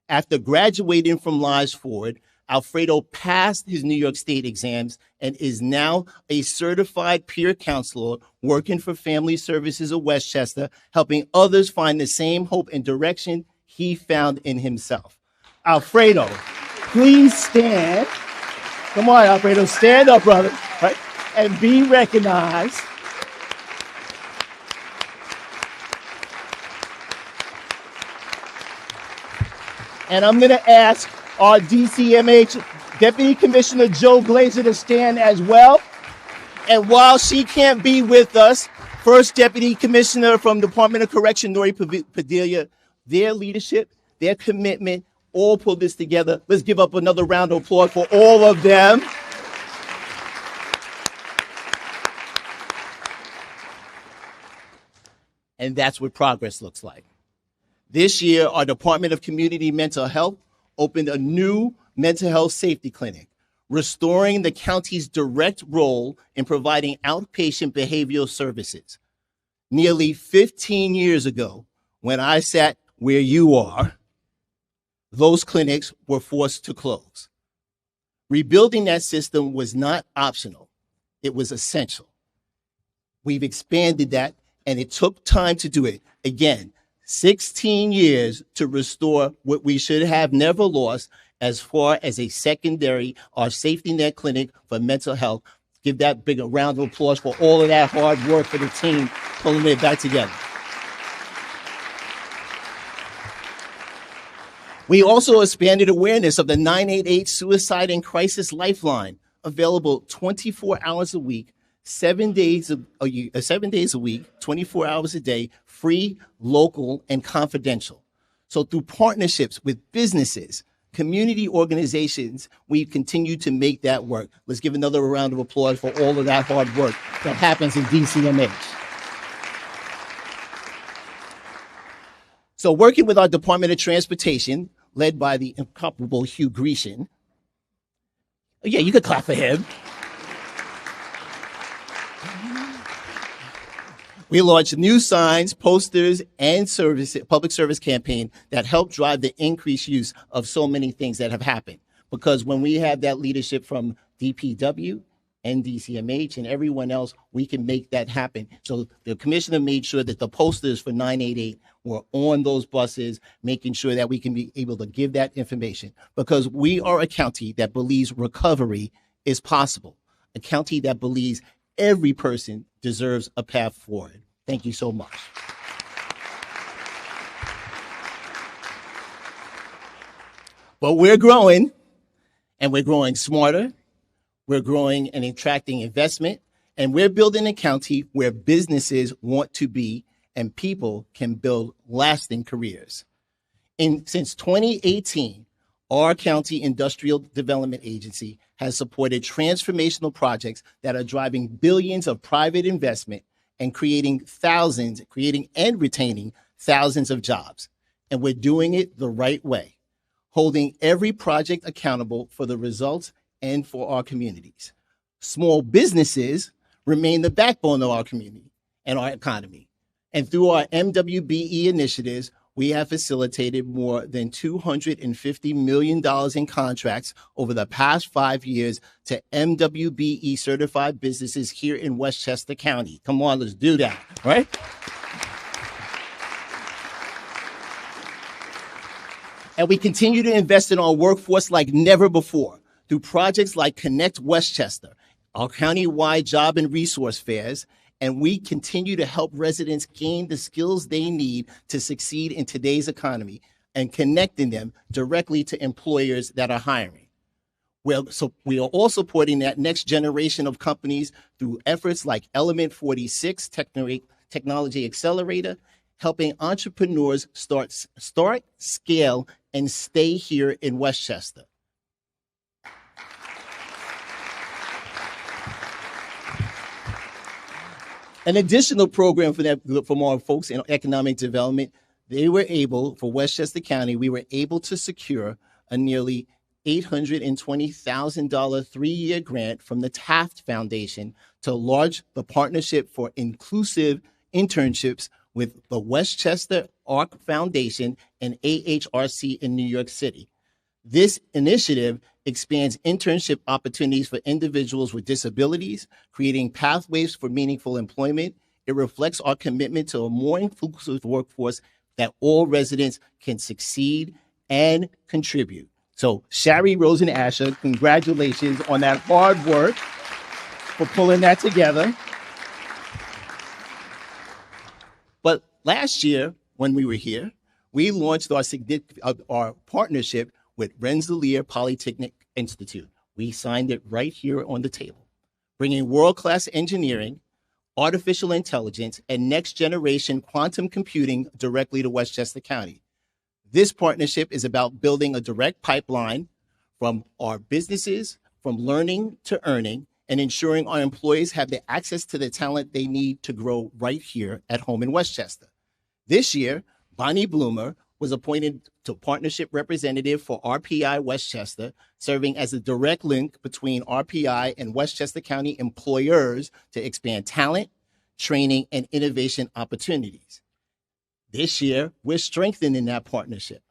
After graduating from Lives Forward, Alfredo passed his New York State exams and is now a certified peer counselor working for Family Services of Westchester, helping others find the same hope and direction he found in himself. Alfredo, please stand. Come on, Alfredo, stand up, brother, right? And be recognized. And I'm going to ask our DCMH Deputy Commissioner Joe Glazer to stand as well. And while she can't be with us, First Deputy Commissioner from Department of Correction, Nori Padilla, their leadership, their commitment, all pulled this together. Let's give up another round of applause for all of them. And that's what progress looks like. This year, our Department of Community Mental Health opened a new mental health safety clinic, restoring the county's direct role in providing outpatient behavioral services. Nearly 15 years ago, when I sat where you are, those clinics were forced to close. Rebuilding that system was not optional. It was essential. We've expanded that, and it took time to do it. Again, 16 years to restore what we should have never lost as far as a secondary or safety net clinic for mental health. Give that big a round of applause for all of that hard work for the team pulling it back together. We also expanded awareness of the 988 Suicide and Crisis Lifeline, available 24 hours a week, 7 days a week, 24 hours a day, free, local, and confidential. So through partnerships with businesses, community organizations, we've continued to make that work. Let's give another round of applause for all of that hard work that happens in DCMH. So working with our Department of Transportation, led by the incomparable Hugh Grecian. Yeah, you could clap for him. We launched new signs, posters, and public service campaign that help drive the increased use of so many things that have happened. Because when we have that leadership from DPW and DCMH and everyone else, we can make that happen. So the commissioner made sure that the posters for 988 were on those buses, making sure that we can be able to give that information. Because we are a county that believes recovery is possible, a county that believes every person deserves a path forward. Thank you so much. But we're growing, and we're growing smarter. We're growing and attracting investment, and we're building a county where businesses want to be and people can build lasting careers. Since 2018, our county industrial development agency has supported transformational projects that are driving billions of private investment and creating and retaining thousands of jobs. And we're doing it the right way, holding every project accountable for the results and for our communities. Small businesses remain the backbone of our community and our economy. And through our MWBE initiatives, we have facilitated more than $250 million in contracts over the past 5 years to MWBE certified businesses here in Westchester County. Come on, let's do that, right? And we continue to invest in our workforce like never before through projects like Connect Westchester, our countywide job and resource fairs, and we continue to help residents gain the skills they need to succeed in today's economy and connecting them directly to employers that are hiring. We are all supporting that next generation of companies through efforts like Element 46 Technology Accelerator, helping entrepreneurs start, scale, and stay here in Westchester. An additional program from our folks in economic development, for Westchester County, we were able to secure a nearly $820,000 3-year grant from the Taft Foundation to launch the Partnership for Inclusive Internships with the Westchester Arc Foundation and AHRC in New York City. This initiative expands internship opportunities for individuals with disabilities, creating pathways for meaningful employment. It reflects our commitment to a more inclusive workforce that all residents can succeed and contribute. So, Shari Rosen Asher, congratulations on that hard work for pulling that together. But last year, when we were here, we launched our partnership with Rensselaer Polytechnic Institute. We signed it right here on the table, bringing world-class engineering, artificial intelligence, and next-generation quantum computing directly to Westchester County. This partnership is about building a direct pipeline from our businesses, from learning to earning, and ensuring our employees have the access to the talent they need to grow right here at home in Westchester. This year, Bonnie Bloomer was appointed to partnership representative for RPI Westchester, serving as a direct link between RPI and Westchester County employers to expand talent, training, and innovation opportunities. This year, we're strengthening that partnership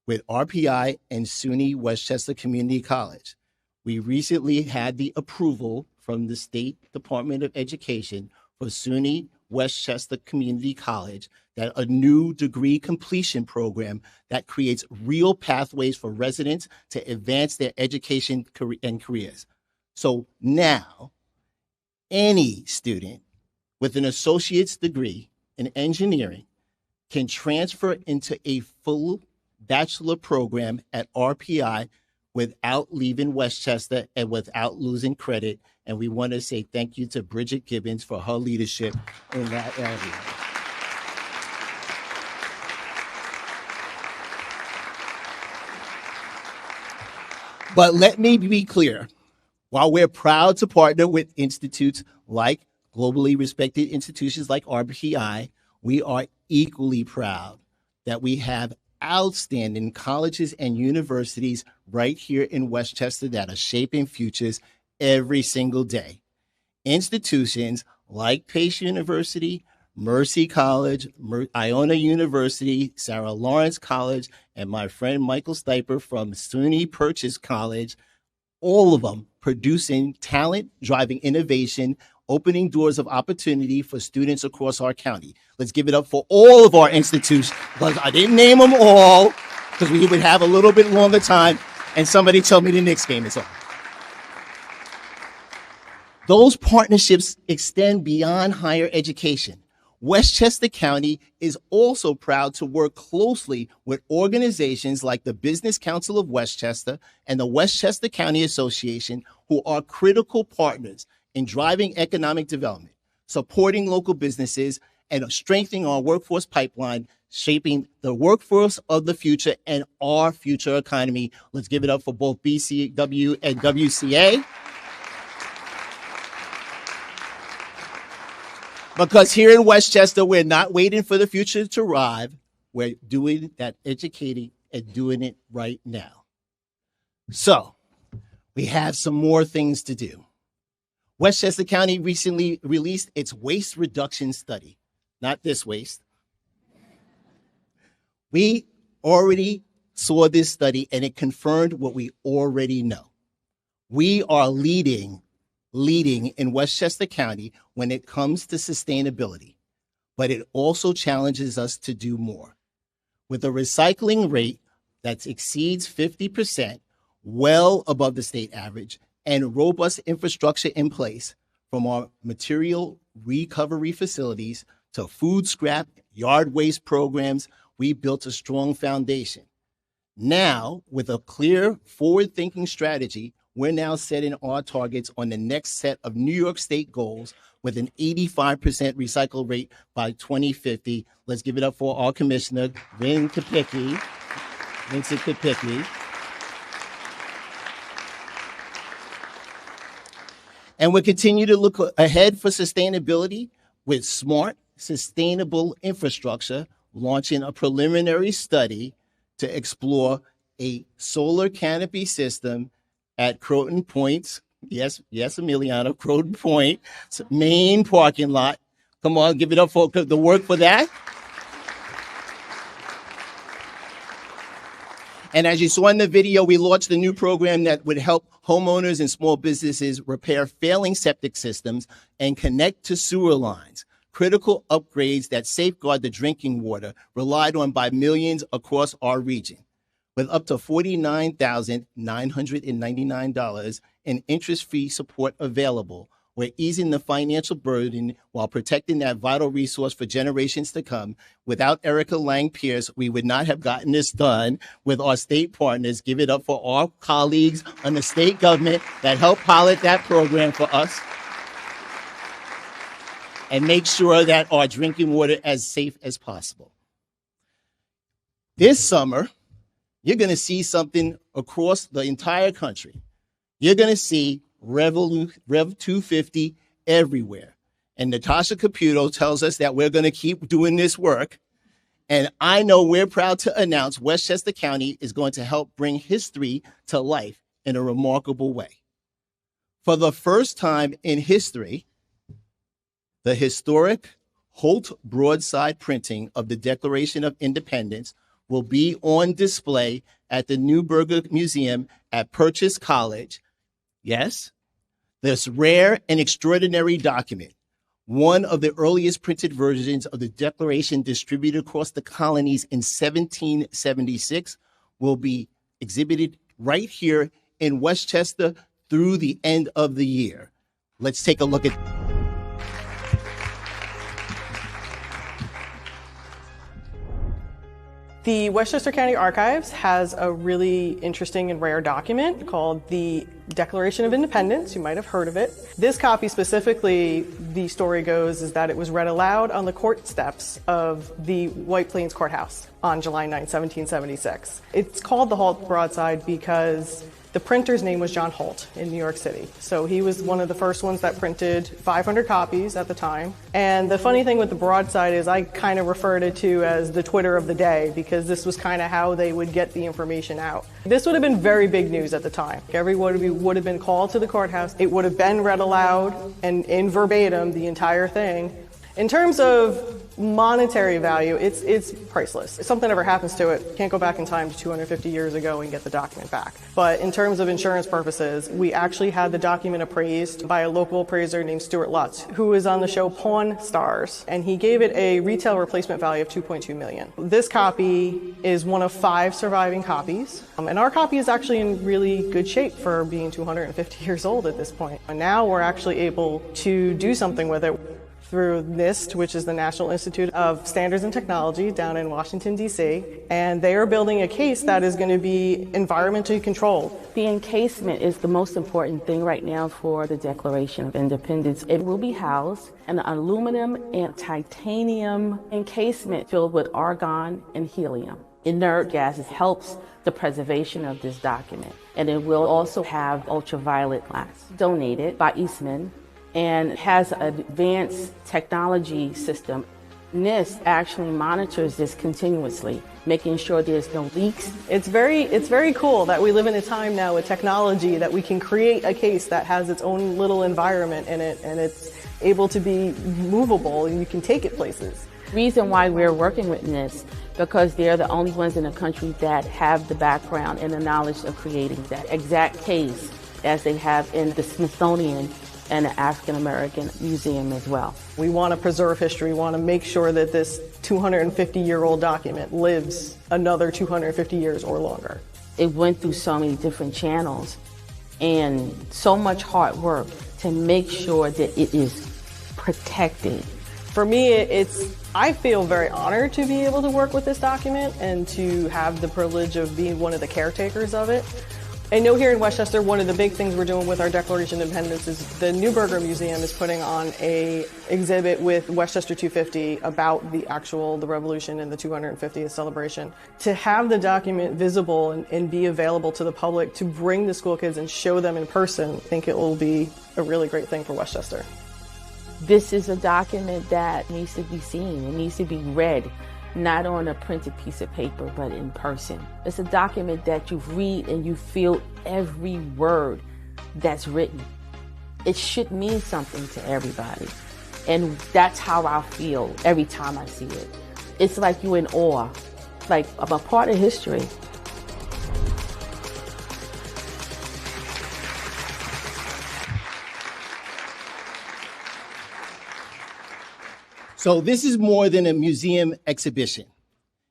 with RPI and SUNY Westchester Community College. We recently had the approval from the State Department of Education for SUNY Westchester Community College, that a new degree completion program that creates real pathways for residents to advance their education and careers. So now, any student with an associate's degree in engineering can transfer into a full bachelor program at RPI without leaving Westchester and without losing credit. And we want to say thank you to Bridget Gibbons for her leadership in that area. But let me be clear. While we're proud to partner with institutes like globally respected institutions like RPI, we are equally proud that we have outstanding colleges and universities right here in Westchester that are shaping futures every single day. Institutions like Pace University, Mercy College, Iona University, Sarah Lawrence College, and my friend Michael Stiper from SUNY Purchase College, all of them producing talent, driving innovation, opening doors of opportunity for students across our county. Let's give it up for all of our institutions. But I didn't name them all because we would have a little bit longer time, and somebody told me the Knicks game is on. Those partnerships extend beyond higher education. Westchester County is also proud to work closely with organizations like the Business Council of Westchester and the Westchester County Association, who are critical partners in driving economic development, supporting local businesses, and strengthening our workforce pipeline, shaping the workforce of the future and our future economy. Let's give it up for both BCW and WCA. Because here in Westchester, we're not waiting for the future to arrive. We're doing that educating and doing it right now. So we have some more things to do. Westchester County recently released its waste reduction study. Not this waste. We already saw this study and it confirmed what we already know. We are leading in Westchester County when it comes to sustainability, but it also challenges us to do more. With a recycling rate that exceeds 50%, well above the state average, and robust infrastructure in place, from our material recovery facilities to food scrap, yard waste programs, we built a strong foundation. Now, with a clear forward-thinking strategy, we're now setting our targets on the next set of New York State goals with an 85% recycle rate by 2050. Let's give it up for our commissioner, Vincent Kopicki. And we'll continue to look ahead for sustainability with smart, sustainable infrastructure, launching a preliminary study to explore a solar canopy system at Croton Point's, yes, Emiliano, Croton Point, main parking lot. Come on, give it up for the work for that. And as you saw in the video, we launched a new program that would help homeowners and small businesses repair failing septic systems and connect to sewer lines, critical upgrades that safeguard the drinking water relied on by millions across our region. With up to $49,999 in interest-free support available, we're easing the financial burden while protecting that vital resource for generations to come. Without Erica Lang Pierce, we would not have gotten this done with our state partners. Give it up for our colleagues on the state government that helped pilot that program for us and make sure that our drinking water is as safe as possible. This summer, you're going to see something across the entire country. You're going to see Rev 250 everywhere. And Natasha Caputo tells us that we're going to keep doing this work. And I know we're proud to announce Westchester County is going to help bring history to life in a remarkable way. For the first time in history, the historic Holt broadside printing of the Declaration of Independence will be on display at the Neuberger Museum at Purchase College. Yes, this rare and extraordinary document, one of the earliest printed versions of the Declaration distributed across the colonies in 1776, will be exhibited right here in Westchester through the end of the year. Let's take a look at The Westchester County Archives has a really interesting and rare document called the Declaration of Independence. You might have heard of it. This copy specifically, the story goes, is that it was read aloud on the court steps of the White Plains Courthouse on July 9, 1776. It's called the Holt broadside because the printer's name was John Holt in New York City. So he was one of the first ones that printed 500 copies at the time. And the funny thing with the broadside is I kind of referred it to as the Twitter of the day because this was kind of how they would get the information out. This would have been very big news at the time. Everyone would have been called to the courthouse. It would have been read aloud and in verbatim, the entire thing. In terms of monetary value, it's priceless. If something ever happens to it, you can't go back in time to 250 years ago and get the document back. But in terms of insurance purposes, we actually had the document appraised by a local appraiser named Stuart Lutz, who was on the show Pawn Stars, and he gave it a retail replacement value of $2.2 million. This copy is one of 5 surviving copies, and our copy is actually in really good shape for being 250 years old at this point. And now we're actually able to do something with it through NIST, which is the National Institute of Standards and Technology down in Washington, D.C., and they are building a case that is going to be environmentally controlled. The encasement is the most important thing right now for the Declaration of Independence. It will be housed in an aluminum and titanium encasement filled with argon and helium. Inert gases helps the preservation of this document, and it will also have ultraviolet glass donated by Eastman and has an advanced technology system. NIST actually monitors this continuously, making sure there's no leaks. It's very cool that we live in a time now with technology that we can create a case that has its own little environment in it, and it's able to be movable and you can take it places. The reason why we're working with NIST, because they're the only ones in the country that have the background and the knowledge of creating that exact case as they have in the Smithsonian and the African American Museum as well. We want to preserve history. We want to make sure that this 250-year-old document lives another 250 years or longer. It went through so many different channels and so much hard work to make sure that it is protected. For me, I feel very honored to be able to work with this document and to have the privilege of being one of the caretakers of it. I know here in Westchester, one of the big things we're doing with our Declaration of Independence is the Neuberger Museum is putting on an exhibit with Westchester 250 about the Revolution and the 250th celebration. To have the document visible and be available to the public, to bring the school kids and show them in person, I think it will be a really great thing for Westchester. This is a document that needs to be seen. It needs to be read, not on a printed piece of paper, but in person. It's a document that you read and you feel every word that's written. It should mean something to everybody. And that's how I feel every time I see it. It's like you're in awe, like I'm a part of history. So this is more than a museum exhibition.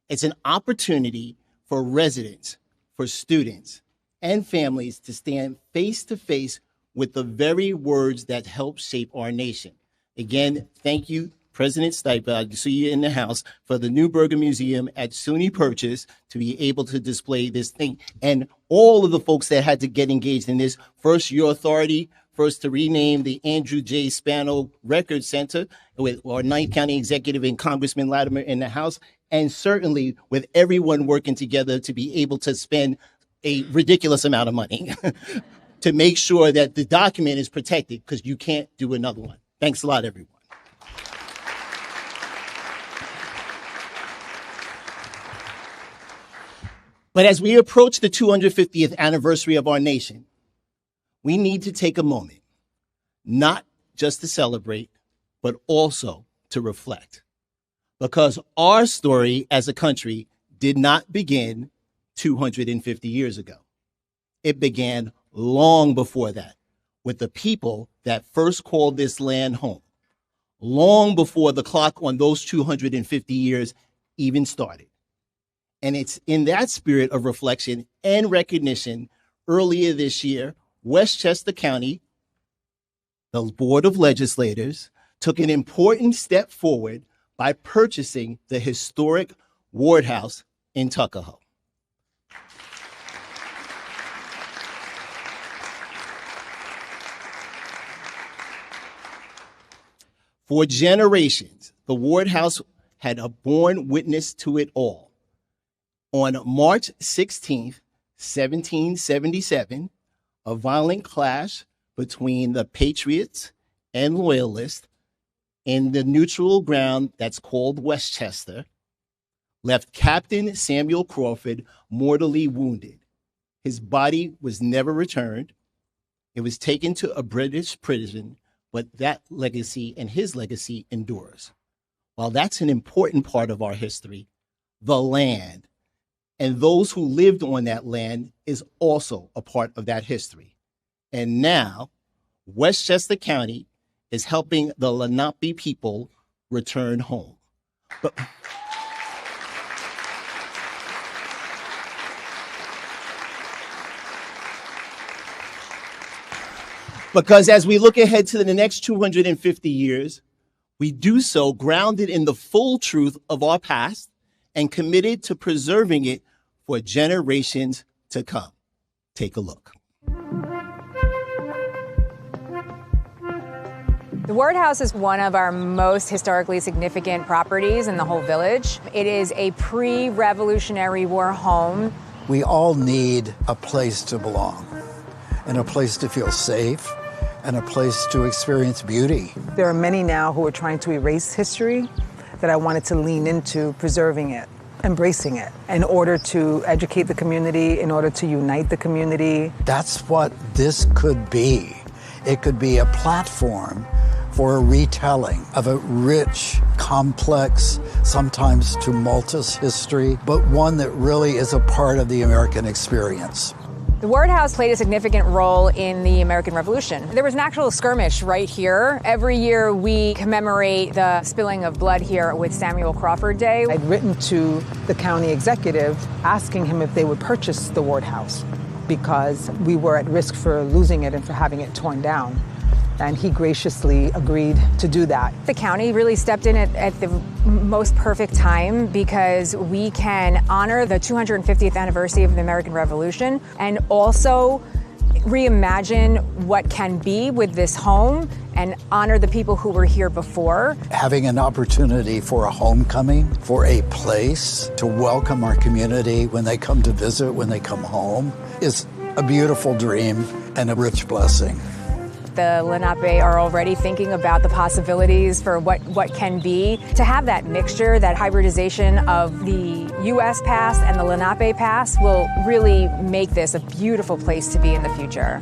It's an opportunity for residents, for students, and families to stand face to face with the very words that help shape our nation. Again, thank you, President Stipel, I see you in the house, for the Newberger Museum at SUNY Purchase to be able to display this thing. And all of the folks that had to get engaged in this, first, your authority, first to rename the Andrew J. Spano Record Center with our 9th County Executive and Congressman Latimer in the House, and certainly with everyone working together to be able to spend a ridiculous amount of money to make sure that the document is protected, because you can't do another one. Thanks a lot, everyone. But as we approach the 250th anniversary of our nation, we need to take a moment, not just to celebrate, but also to reflect. Because our story as a country did not begin 250 years ago. It began long before that, with the people that first called this land home, long before the clock on those 250 years even started. And it's in that spirit of reflection and recognition, earlier this year, Westchester County, the Board of Legislators, took an important step forward by purchasing the historic Ward House in Tuckahoe. For generations, the Ward House had borne witness to it all. On March 16th, 1777, a violent clash between the Patriots and Loyalists in the neutral ground that's called Westchester left Captain Samuel Crawford mortally wounded. His body was never returned. It was taken to a British prison, but that legacy and his legacy endures. While that's an important part of our history, the land and those who lived on that land is also a part of that history. And now, Westchester County is helping the Lenape people return home. Because as we look ahead to the next 250 years, we do so grounded in the full truth of our past and committed to preserving it for generations to come. Take a look. The Ward House is one of our most historically significant properties in the whole village. It is a pre-Revolutionary War home. We all need a place to belong and a place to feel safe and a place to experience beauty. There are many now who are trying to erase history that I wanted to lean into preserving it, embracing it, in order to educate the community, in order to unite the community. That's what this could be. It could be a platform for a retelling of a rich, complex, sometimes tumultuous history, but one that really is a part of the American experience. The Ward House played a significant role in the American Revolution. There was an actual skirmish right here. Every year we commemorate the spilling of blood here with Samuel Crawford Day. I'd written to the county executive asking him if they would purchase the Ward House because we were at risk for losing it and for having it torn down. And he graciously agreed to do that. The county really stepped in at the most perfect time because we can honor the 250th anniversary of the American Revolution and also reimagine what can be with this home and honor the people who were here before. Having an opportunity for a homecoming, for a place to welcome our community when they come to visit, when they come home, is a beautiful dream and a rich blessing. that the Lenape are already thinking about the possibilities for what can be. To have that mixture, that hybridization of the U.S. past and the Lenape past will really make this a beautiful place to be in the future.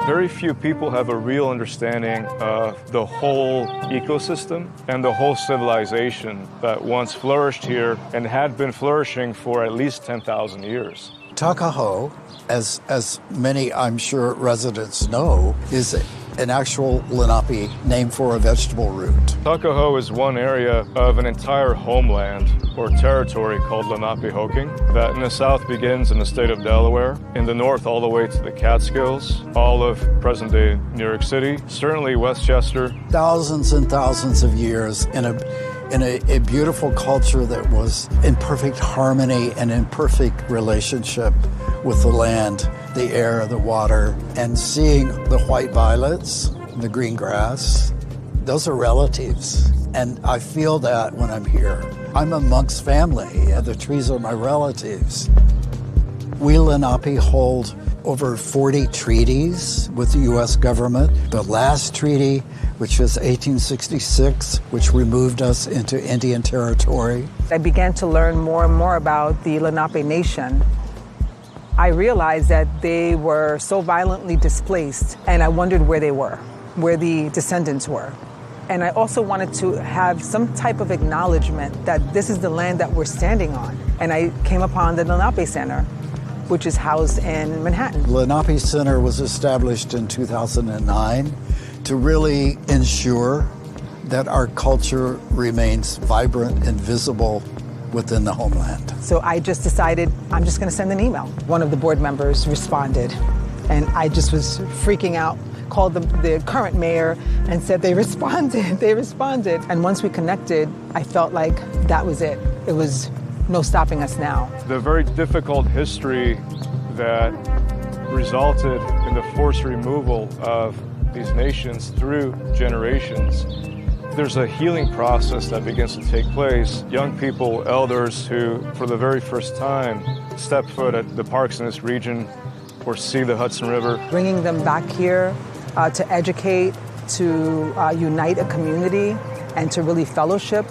Very few people have a real understanding of the whole ecosystem and the whole civilization that once flourished here and had been flourishing for at least 10,000 years. Tuckahoe, as many, I'm sure, residents know, is an actual Lenape name for a vegetable root. Tuckahoe is one area of an entire homeland or territory called Lenapehoking that in the south begins in the state of Delaware, in the north all the way to the Catskills, all of present-day New York City, certainly Westchester. Thousands and thousands of years in a beautiful culture that was in perfect harmony and in perfect relationship with the land, the air, the water, and seeing the white violets, the green grass, those are relatives. And I feel that when I'm here. I'm amongst family, and the trees are my relatives. We Lenape hold over 40 treaties with the U.S. government. The last treaty, which was 1866, which removed us into Indian territory. I began to learn more and more about the Lenape Nation. I realized that they were so violently displaced, and I wondered where they were, where the descendants were. And I also wanted to have some type of acknowledgement that this is the land that we're standing on. And I came upon the Lenape Center, which is housed in Manhattan. Lenape Center was established in 2009 to really ensure that our culture remains vibrant and visible within the homeland. So I just decided I'm just going to send an email. One of the board members responded, and I just was freaking out. Called the current mayor and said they responded. And once we connected, I felt like that was it. It was no stopping us now. The very difficult history that resulted in the forced removal of these nations through generations, there's a healing process that begins to take place. Young people, elders who, for the very first time, step foot at the parks in this region or see the Hudson River. Bringing them back here to educate, to unite a community, and to really fellowship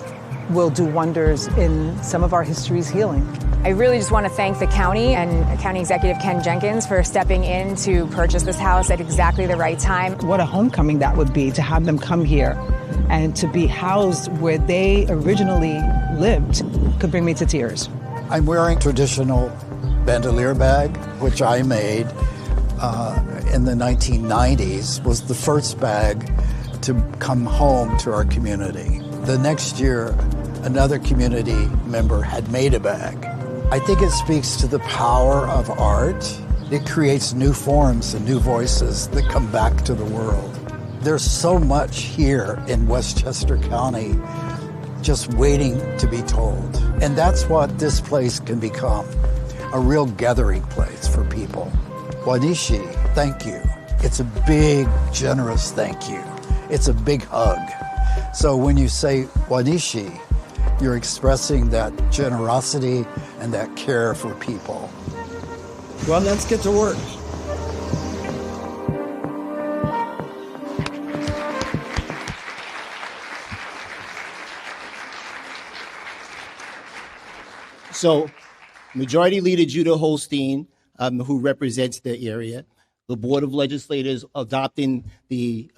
will do wonders in some of our history's healing. I really just want to thank the county and County Executive Ken Jenkins for stepping in to purchase this house at exactly the right time. What a homecoming that would be to have them come here and to be housed where they originally lived could bring me to tears. I'm wearing traditional bandolier bag, which I made in the 1990s, was the first bag to come home to our community. The next year, another community member had made a bag. I think it speaks to the power of art. It creates new forms and new voices that come back to the world. There's so much here in Westchester County just waiting to be told. And that's what this place can become, a real gathering place for people. Wanishi, thank you. It's a big, generous thank you. It's a big hug. So when you say Wanishi, you're expressing that generosity and that care for people. Well, let's get to work. So, Majority Leader Judah Holstein, who represents the area, the Board of Legislators adopting the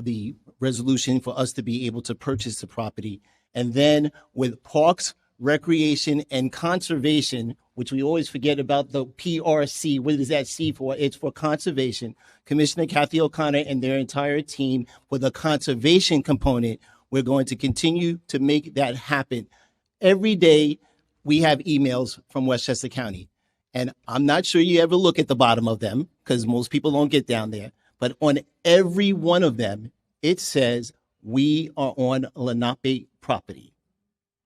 resolution for us to be able to purchase the property, and then with Parks, Recreation, and Conservation, which we always forget about the PRC. What is that C for? It's for conservation. Commissioner Kathy O'Connor and their entire team with a conservation component. We're going to continue to make that happen. Every day we have emails from Westchester County. And I'm not sure you ever look at the bottom of them because most people don't get down there. But on every one of them, it says we are on Lenape property.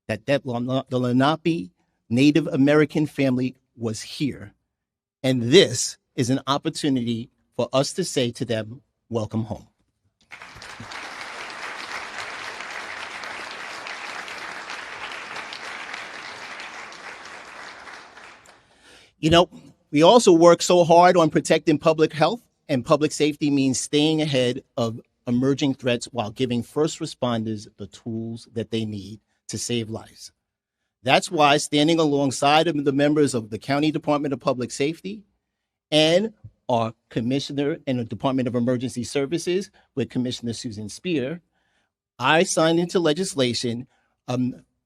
That the Lenape Native American family was here. And this is an opportunity for us to say to them, welcome home. You know, we also work so hard on protecting public health and public safety means staying ahead of emerging threats while giving first responders the tools that they need to save lives. That's why standing alongside of the members of the County Department of Public Safety and our commissioner in the Department of Emergency Services with Commissioner Susan Spear, I signed into legislation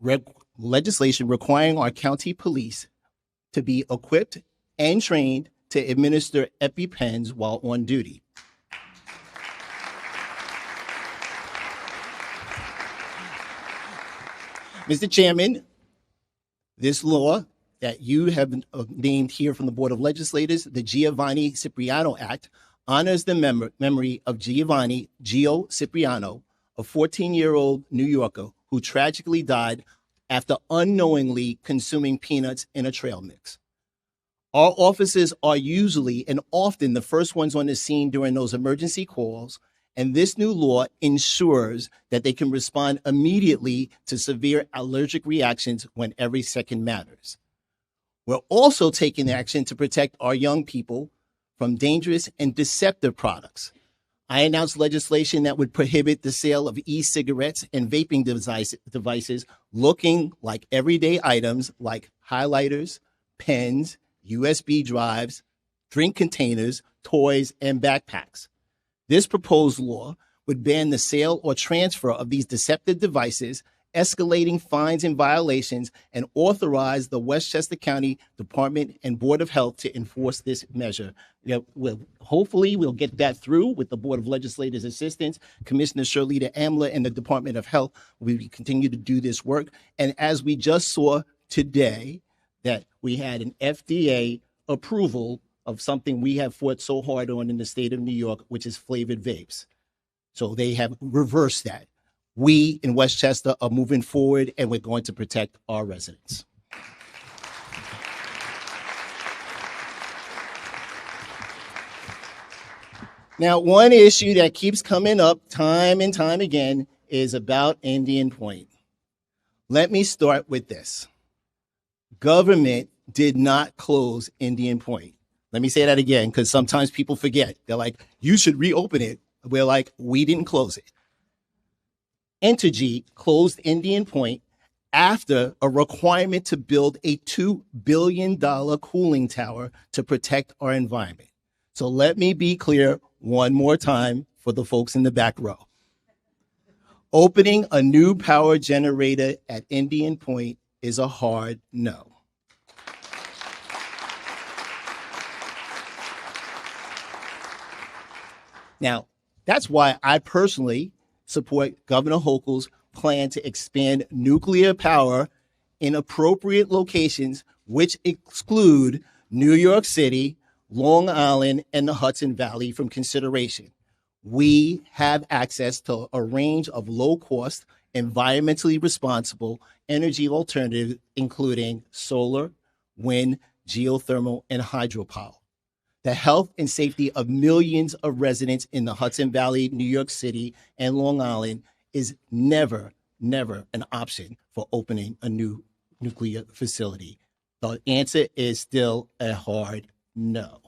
requiring our county police to be equipped and trained to administer EpiPens while on duty. Mr. Chairman, this law that you have named here from the Board of Legislators, the Giovanni Cipriano Act, honors the memory of Giovanni Gio Cipriano, a 14-year-old New Yorker who tragically died after unknowingly consuming peanuts in a trail mix. Our officers are usually and often the first ones on the scene during those emergency calls, and this new law ensures that they can respond immediately to severe allergic reactions when every second matters. We're also taking action to protect our young people from dangerous and deceptive products. I announced legislation that would prohibit the sale of e-cigarettes and vaping devices looking like everyday items like highlighters, pens, USB drives, drink containers, toys, and backpacks. This proposed law would ban the sale or transfer of these deceptive devices, escalating fines and violations, and authorize the Westchester County Department and Board of Health to enforce this measure. Hopefully, we'll get that through with the Board of Legislators' assistance. Commissioner Shirlita Amler and the Department of Health will continue to do this work. And as we just saw today, that we had an FDA approval of something we have fought so hard on in the state of New York, which is flavored vapes. So they have reversed that. We in Westchester are moving forward, and we're going to protect our residents. Now, one issue that keeps coming up time and time again is about Indian Point. Let me start with this. Government did not close Indian Point. Let me say that again, because sometimes people forget. They're like, you should reopen it. We're like, we didn't close it. Entergy closed Indian Point after a requirement to build a $2 billion cooling tower to protect our environment. So let me be clear one more time for the folks in the back row. Opening a new power generator at Indian Point is a hard no. Now, that's why I personally support Governor Hochul's plan to expand nuclear power in appropriate locations, which exclude New York City, Long Island, and the Hudson Valley from consideration. We have access to a range of low-cost, environmentally responsible energy alternatives, including solar, wind, geothermal, and hydropower. The health and safety of millions of residents in the Hudson Valley, New York City, and Long Island is never an option for opening a new nuclear facility. The answer is still a hard no.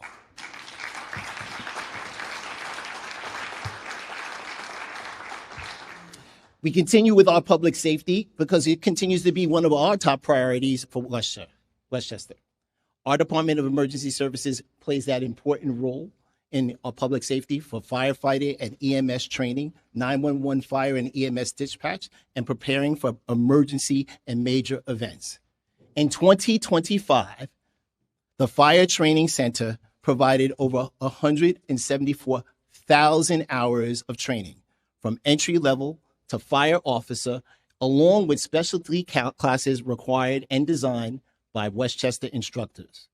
We continue with our public safety because it continues to be one of our top priorities for Westchester. Our Department of Emergency Services plays that important role in our public safety for firefighter and EMS training, 911 fire and EMS dispatch, and preparing for emergency and major events. In 2025, the Fire Training Center provided over 174,000 hours of training, from entry level to fire officer, along with specialty classes required and designed by Westchester instructors.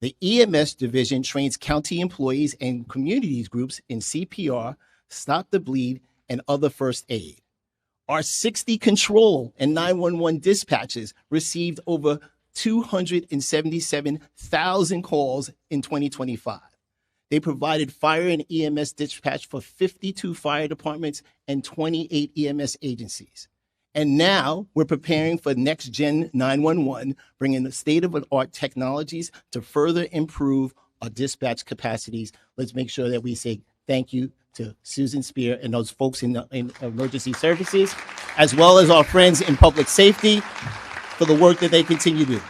The EMS division trains county employees and communities groups in CPR, stop the bleed, and other first aid. Our 60 control and 911 dispatches received over 277,000 calls in 2025. They provided fire and EMS dispatch for 52 fire departments and 28 EMS agencies. And now we're preparing for next gen 911, bringing the state-of-the-art technologies to further improve our dispatch capacities. Let's make sure that we say thank you to Susan Spear and those folks in emergency services, as well as our friends in public safety for the work that they continue to do.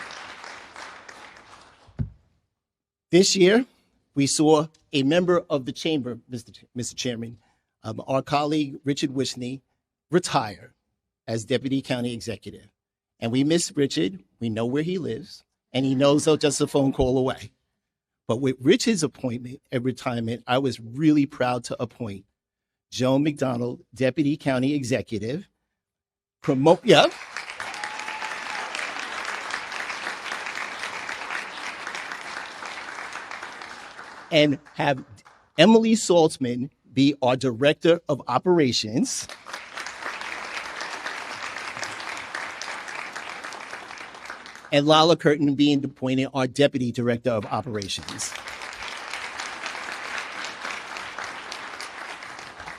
This year, we saw a member of the chamber, Mr. Chairman, our colleague Richard Wishney, retire as Deputy County Executive. And we miss Richard. We know where he lives, and he knows he's just a phone call away. But with Richard's appointment and retirement, I was really proud to appoint Joan McDonald, Deputy County Executive, and have Emily Saltzman be our Director of Operations. And Lala Curtin being appointed our Deputy Director of Operations.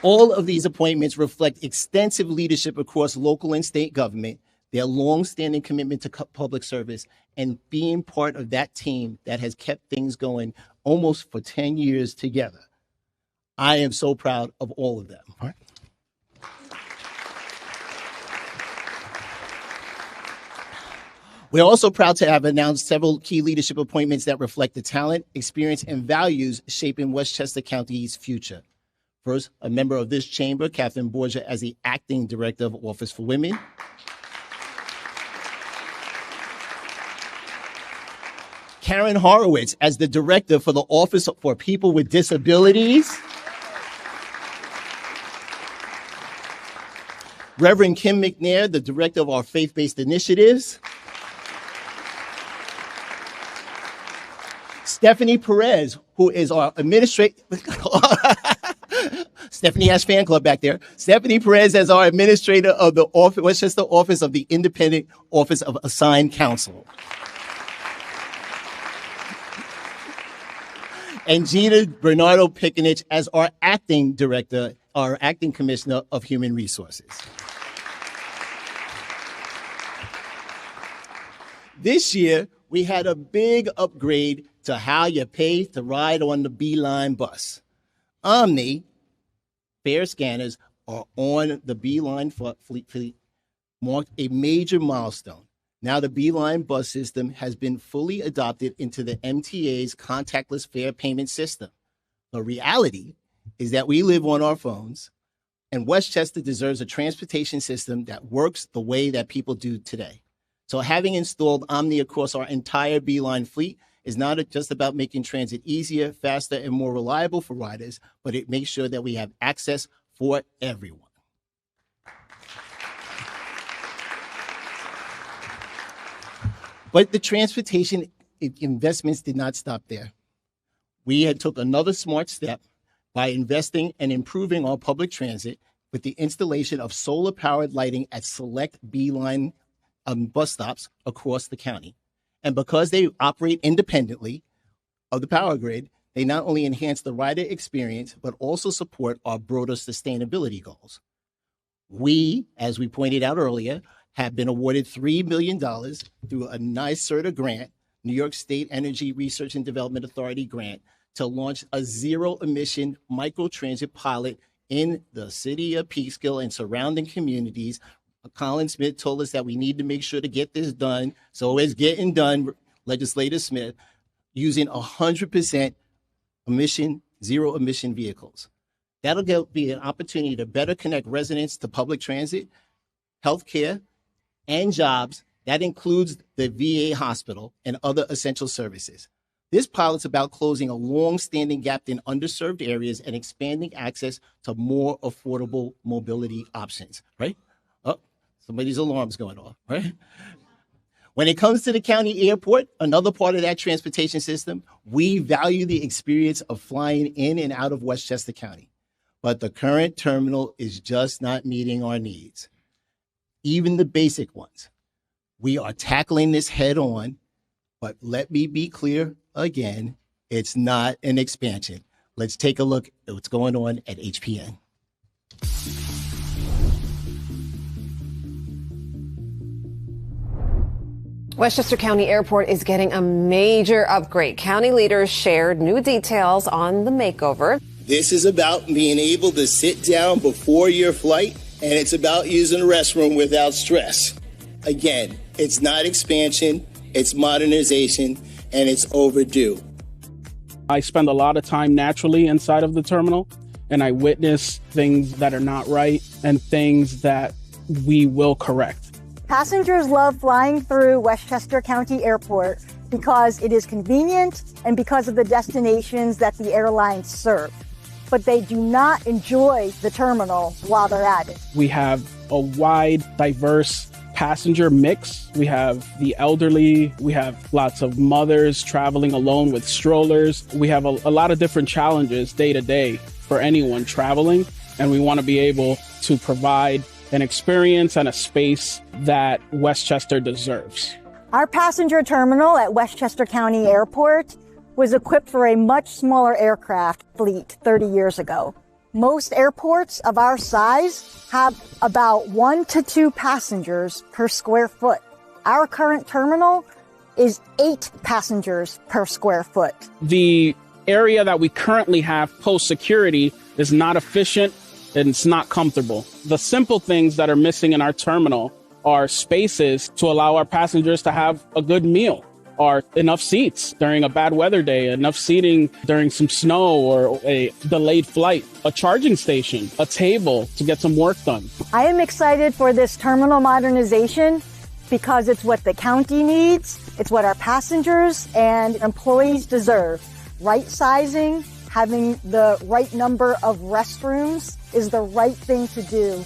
All of these appointments reflect extensive leadership across local and state government, their long-standing commitment to public service, and being part of that team that has kept things going almost for 10 years together. I am so proud of all of them. All right. We're also proud to have announced several key leadership appointments that reflect the talent, experience, and values shaping Westchester County's future. First, a member of this chamber, Catherine Borgia, as the Acting Director of Office for Women. Karen Horowitz as the Director for the Office for People with Disabilities. Reverend Kim McNair, the Director of our Faith-Based Initiatives. Stephanie Perez, who is our administrator. Stephanie has fan club back there. Stephanie Perez as our administrator of the Westchester Office of the Independent Office of Assigned Counsel. And Gina Bernardo Picanich as our acting director, our acting commissioner of human resources. This year, we had a big upgrade to how you pay to ride on the Beeline bus. Omni fare scanners are on the Beeline fleet, marked a major milestone. Now the Beeline bus system has been fully adopted into the MTA's contactless fare payment system. The reality is that we live on our phones, and Westchester deserves a transportation system that works the way that people do today. So having installed Omni across our entire Beeline fleet is not just about making transit easier, faster, and more reliable for riders, but it makes sure that we have access for everyone. But the transportation investments did not stop there. We had took another smart step by investing and improving our public transit with the installation of solar-powered lighting at select Beeline bus stops across the county. And because they operate independently of the power grid, they not only enhance the rider experience, but also support our broader sustainability goals. We, as we pointed out earlier, have been awarded $3 million through a NYSERDA grant, New York State Energy Research and Development Authority grant, to launch a zero-emission microtransit pilot in the city of Peekskill and surrounding communities. Colin Smith told us that we need to make sure to get this done. So it's getting done, Legislator Smith, using 100% zero emission vehicles. That'll be an opportunity to better connect residents to public transit, healthcare, and jobs. That includes the VA hospital and other essential services. This pilot's about closing a long-standing gap in underserved areas and expanding access to more affordable mobility options, right? Oh, somebody's alarm's going off, right? When it comes to the county airport, another part of that transportation system, we value the experience of flying in and out of Westchester County. But the current terminal is just not meeting our needs, even the basic ones. We are tackling this head on, but let me be clear again, it's not an expansion. Let's take a look at what's going on at HPN. Westchester County Airport is getting a major upgrade. County leaders shared new details on the makeover. This is about being able to sit down before your flight, and it's about using the restroom without stress. Again, it's not expansion, it's modernization, and it's overdue. I spend a lot of time naturally inside of the terminal, and I witness things that are not right and things that we will correct. Passengers love flying through Westchester County Airport because it is convenient and because of the destinations that the airlines serve. But they do not enjoy the terminal while they're at it. We have a wide, diverse passenger mix. We have the elderly. We have lots of mothers traveling alone with strollers. We have a lot of different challenges day to day for anyone traveling. And we want to be able to provide an experience and a space that Westchester deserves. Our passenger terminal at Westchester County Airport was equipped for a much smaller aircraft fleet 30 years ago. Most airports of our size have about 1 to 2 passengers per square foot. Our current terminal is 8 passengers per square foot. The area that we currently have post-security is not efficient and it's not comfortable. The simple things that are missing in our terminal are spaces to allow our passengers to have a good meal, or enough seats during a bad weather day, enough seating during some snow or a delayed flight, a charging station, a table to get some work done. I am excited for this terminal modernization because it's what the county needs, it's what our passengers and employees deserve. Right sizing, having the right number of restrooms is the right thing to do.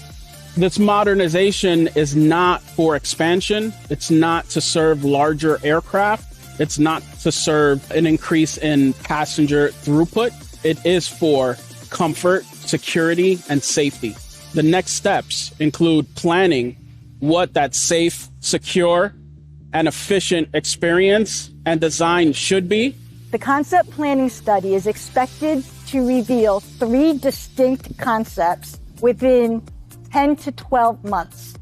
This modernization is not for expansion. It's not to serve larger aircraft. It's not to serve an increase in passenger throughput. It is for comfort, security, and safety. The next steps include planning what that safe, secure, and efficient experience and design should be. The concept planning study is expected to reveal 3 distinct concepts within 10 to 12 months.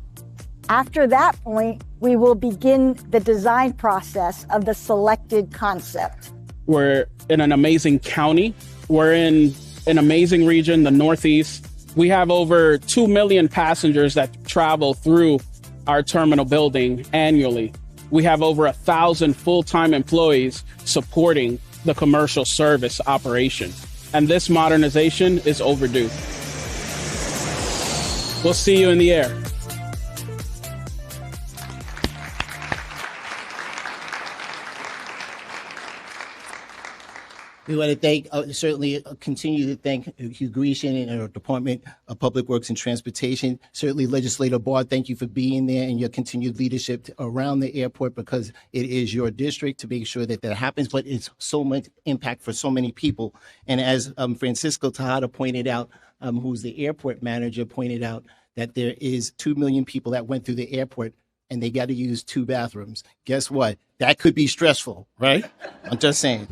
After that point, we will begin the design process of the selected concept. We're in an amazing county. We're in an amazing region, the Northeast. We have over 2 million passengers that travel through our terminal building annually. We have over 1,000 full-time employees supporting the commercial service operation. And this modernization is overdue. We'll see you in the air. We want to thank, certainly continue to thank Hugh Grecian and our Department of Public Works and Transportation. Certainly, Legislator Barr, thank you for being there and your continued leadership around the airport, because it is your district to make sure that that happens, but it's so much impact for so many people. And as Francisco Tejada pointed out, who's the airport manager, pointed out that there is 2 million people that went through the airport and they got to use 2 bathrooms. Guess what? That could be stressful, right? I'm just saying.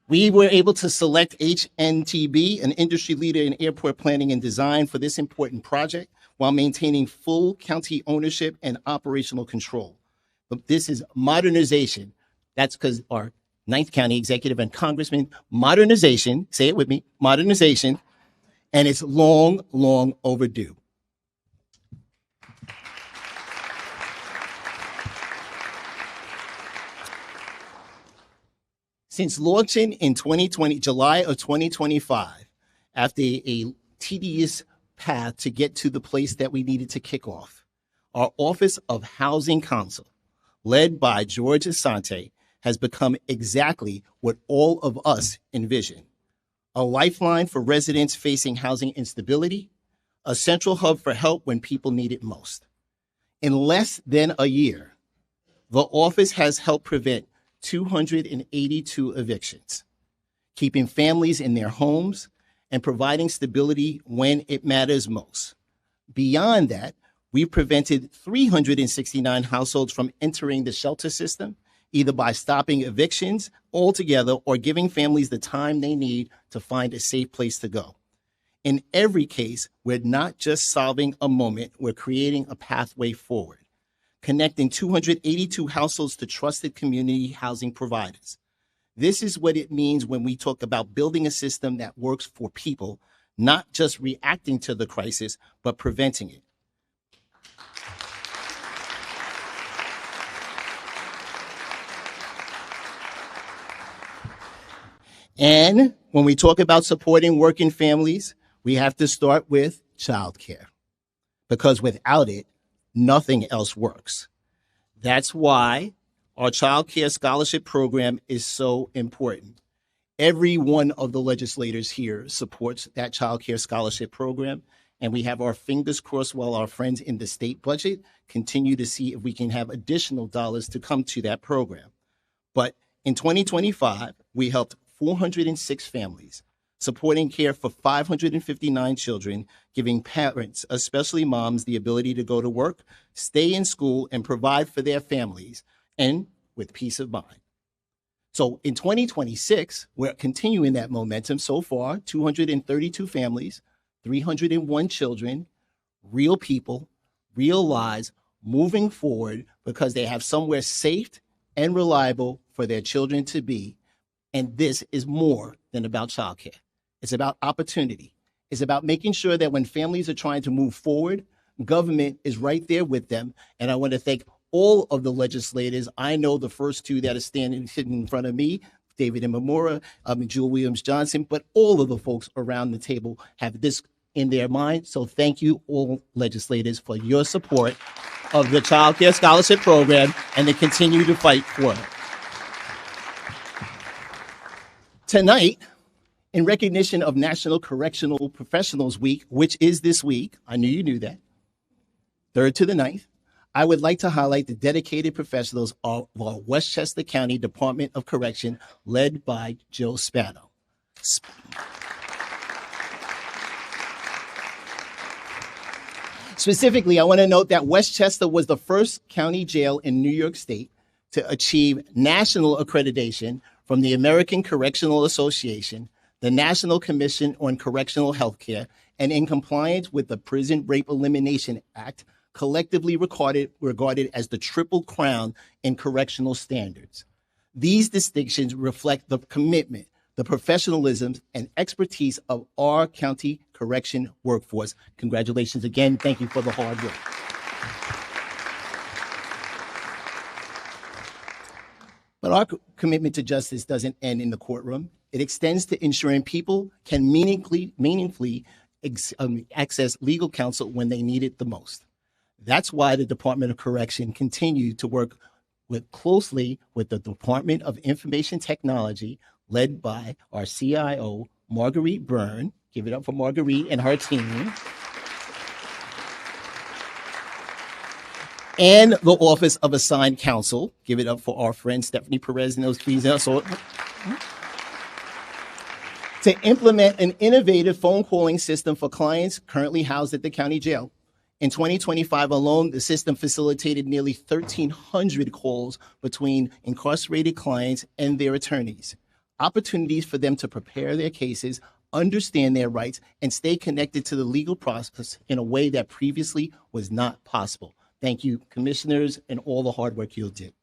We were able to select HNTB, an industry leader in airport planning and design, for this important project while maintaining full county ownership and operational control. But this is modernization. That's because our 9th County Executive and Congressman, modernization, say it with me, modernization, and it's long, long overdue. Since launching in July of 2025, after a tedious path to get to the place that we needed to kick off, our Office of Housing Counsel, led by George Asante, has become exactly what all of us envisioned: a lifeline for residents facing housing instability, a central hub for help when people need it most. In less than a year, the office has helped prevent 282 evictions, keeping families in their homes and providing stability when it matters most. Beyond that, we've prevented 369 households from entering the shelter system, either by stopping evictions altogether or giving families the time they need to find a safe place to go. In every case, we're not just solving a moment, we're creating a pathway forward. connecting 282 households to trusted community housing providers. This is what it means when we talk about building a system that works for people, not just reacting to the crisis, but preventing it. And when we talk about supporting working families, we have to start with childcare, because without it, nothing else works. That's why our child care scholarship program is so important. Every one of the legislators here supports that child care scholarship program, and we have our fingers crossed while our friends in the state budget continue to see if we can have additional dollars to come to that program. But in 2025, we helped 406 families, supporting care for 559 children, giving parents, especially moms, the ability to go to work, stay in school, and provide for their families, and with peace of mind. So in 2026, we're continuing that momentum. So far, 232 families, 301 children, real people, real lives, moving forward because they have somewhere safe and reliable for their children to be. And this is more than about childcare. It's about opportunity. It's about making sure that when families are trying to move forward, government is right there with them. And I want to thank all of the legislators. I know the first two that are sitting in front of me, David Imamura, Jewel Williams-Johnson, but all of the folks around the table have this in their mind. So thank you, all legislators, for your support of the Child Care Scholarship Program and to continue to fight for it. Tonight, in recognition of National Correctional Professionals Week, which is this week, I knew you knew that, 3rd to the 9th, I would like to highlight the dedicated professionals of our Westchester County Department of Correction, led by Joe Spano. Specifically, I want to note that Westchester was the first county jail in New York State to achieve national accreditation from the American Correctional Association, the National Commission on Correctional Healthcare, and in compliance with the Prison Rape Elimination Act, collectively regarded as the Triple Crown in correctional standards. These distinctions reflect the commitment, the professionalism, and expertise of our county correction workforce. Congratulations again. Thank you for the hard work. But our commitment to justice doesn't end in the courtroom. It extends to ensuring people can meaningfully access legal counsel when they need it the most. That's why the Department of Correction continued to work closely with the Department of Information Technology, led by our CIO, Marguerite Byrne. Give it up for Marguerite and her team. And the Office of Assigned Counsel. Give it up for our friend Stephanie Perez and those keys. To implement an innovative phone calling system for clients currently housed at the county jail. In 2025 alone, the system facilitated nearly 1,300 calls between incarcerated clients and their attorneys. Opportunities for them to prepare their cases, understand their rights, and stay connected to the legal process in a way that previously was not possible. Thank you, commissioners, and all the hard work you did.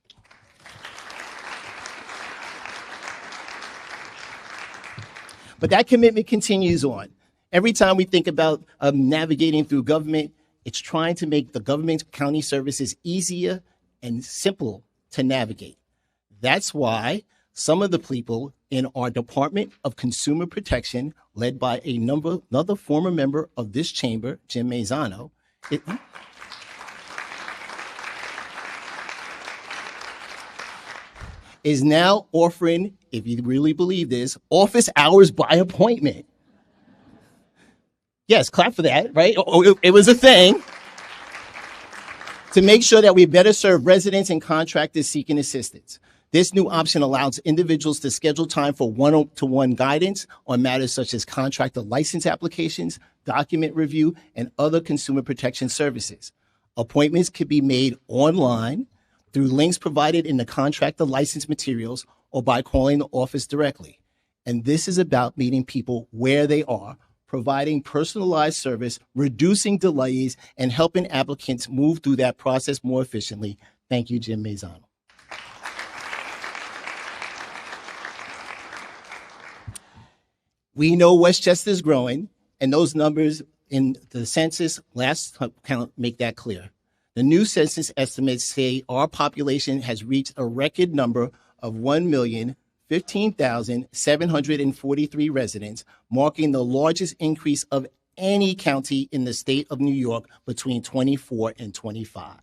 But that commitment continues on. Every time we think about navigating through government, it's trying to make the government county services easier and simple to navigate. That's why some of the people in our Department of Consumer Protection, led by another former member of this chamber, Jim Mazzano, is now offering, if you really believe this, office hours by appointment. Yes, clap for that, right? It was a thing. To make sure that we better serve residents and contractors seeking assistance. This new option allows individuals to schedule time for one-to-one guidance on matters such as contractor license applications, document review, and other consumer protection services. Appointments can be made online through links provided in the contractor license materials or by calling the office directly. And this is about meeting people where they are, providing personalized service, reducing delays, and helping applicants move through that process more efficiently. Thank you, Jim Mazzano. We know Westchester is growing, and those numbers in the census last count make that clear. The new census estimates say our population has reached a record number of 1,015,743 residents, marking the largest increase of any county in the state of New York between 24 and 25.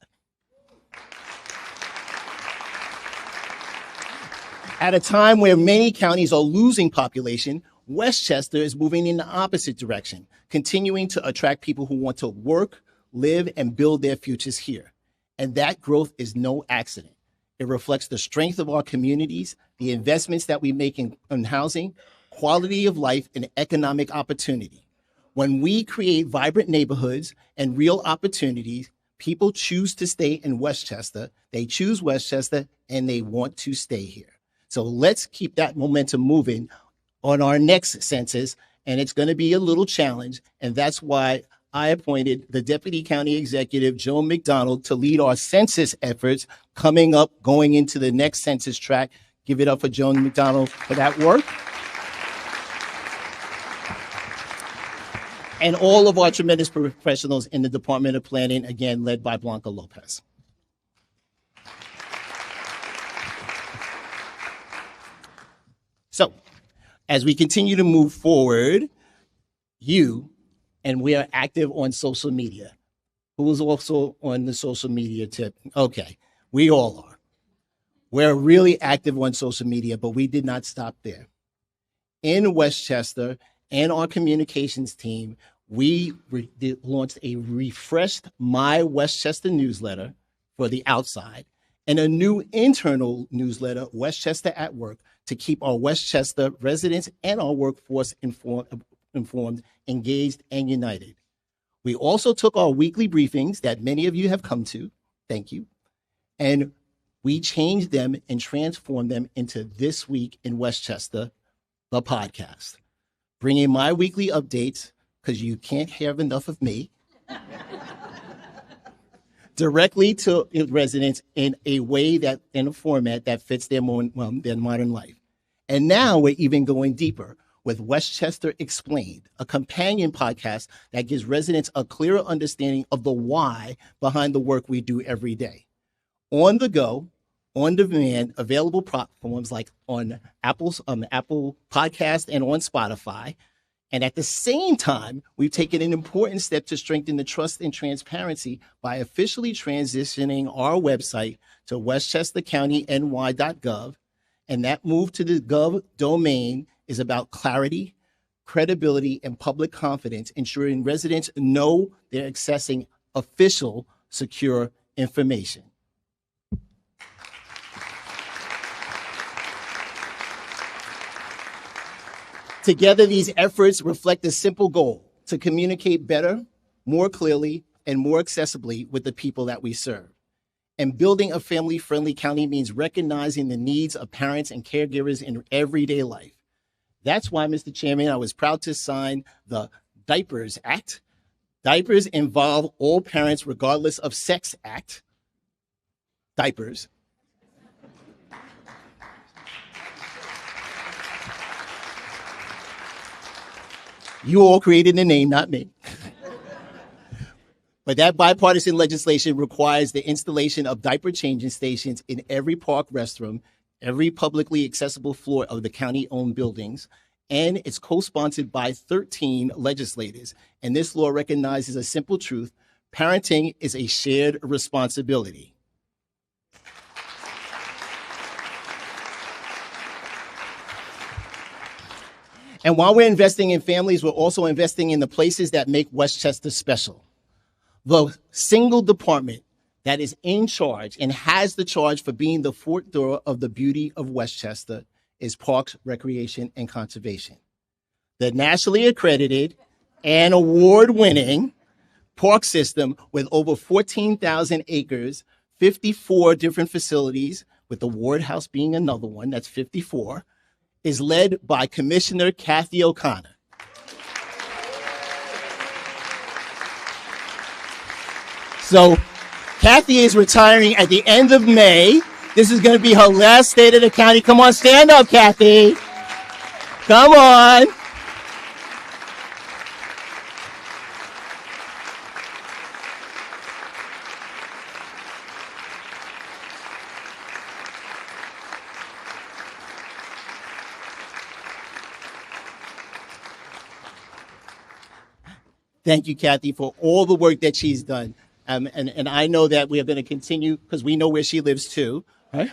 At a time where many counties are losing population, Westchester is moving in the opposite direction, continuing to attract people who want to work, live, and build their futures here. And that growth is no accident. It reflects the strength of our communities, the investments that we make in housing, quality of life, and economic opportunity. When we create vibrant neighborhoods and real opportunities, people choose to stay in Westchester, they choose Westchester, and they want to stay here. So let's keep that momentum moving on our next census, and it's going to be a little challenge, and that's why I appointed the Deputy County Executive, Joan McDonald, to lead our census efforts coming up, going into the next census track. Give it up for Joan McDonald for that work. And all of our tremendous professionals in the Department of Planning, again, led by Blanca Lopez. So, as we continue to move forward, and we are active on social media. Who is also on the social media tip? Okay, we all are. We're really active on social media, but we did not stop there. In Westchester and our communications team, we launched a refreshed My Westchester newsletter for the outside and a new internal newsletter, Westchester at Work, to keep our Westchester residents and our workforce informed, engaged, and united. We also took our weekly briefings that many of you have come to, thank you, and we changed them and transformed them into This Week in Westchester, the podcast, bringing my weekly updates, because you can't have enough of me, directly to residents in a way that, in a format that fits their modern life. And now we're even going deeper with Westchester Explained, a companion podcast that gives residents a clearer understanding of the why behind the work we do every day. On the go, on demand, available platforms like on Apple Podcast and on Spotify. And at the same time, we've taken an important step to strengthen the trust and transparency by officially transitioning our website to westchestercountyny.gov. And that move to the Gov domain is about clarity, credibility, and public confidence, ensuring residents know they're accessing official, secure information. Together, these efforts reflect a simple goal: to communicate better, more clearly, and more accessibly with the people that we serve. And building a family-friendly county means recognizing the needs of parents and caregivers in everyday life. That's why, Mr. Chairman, I was proud to sign the Diapers Act. Diapers Involve All Parents Regardless of Sex Act. Diapers. You all created the name, not me. But that bipartisan legislation requires the installation of diaper changing stations in every park restroom, every publicly accessible floor of the county-owned buildings, and it's co-sponsored by 13 legislators. And this law recognizes a simple truth: parenting is a shared responsibility. And while we're investing in families, we're also investing in the places that make Westchester special. The single department that is in charge and has the charge for being the fourth door of the beauty of Westchester is Parks, Recreation, and Conservation. The nationally accredited and award-winning park system with over 14,000 acres, 54 different facilities, with the Ward House being another one, that's 54, is led by Commissioner Kathy O'Connor. So Kathy is retiring at the end of May. This is going to be her last State of the County. Come on, stand up, Kathy. Come on. Thank you, Kathy, for all the work that she's done. And I know that we are going to continue because we know where she lives too, right?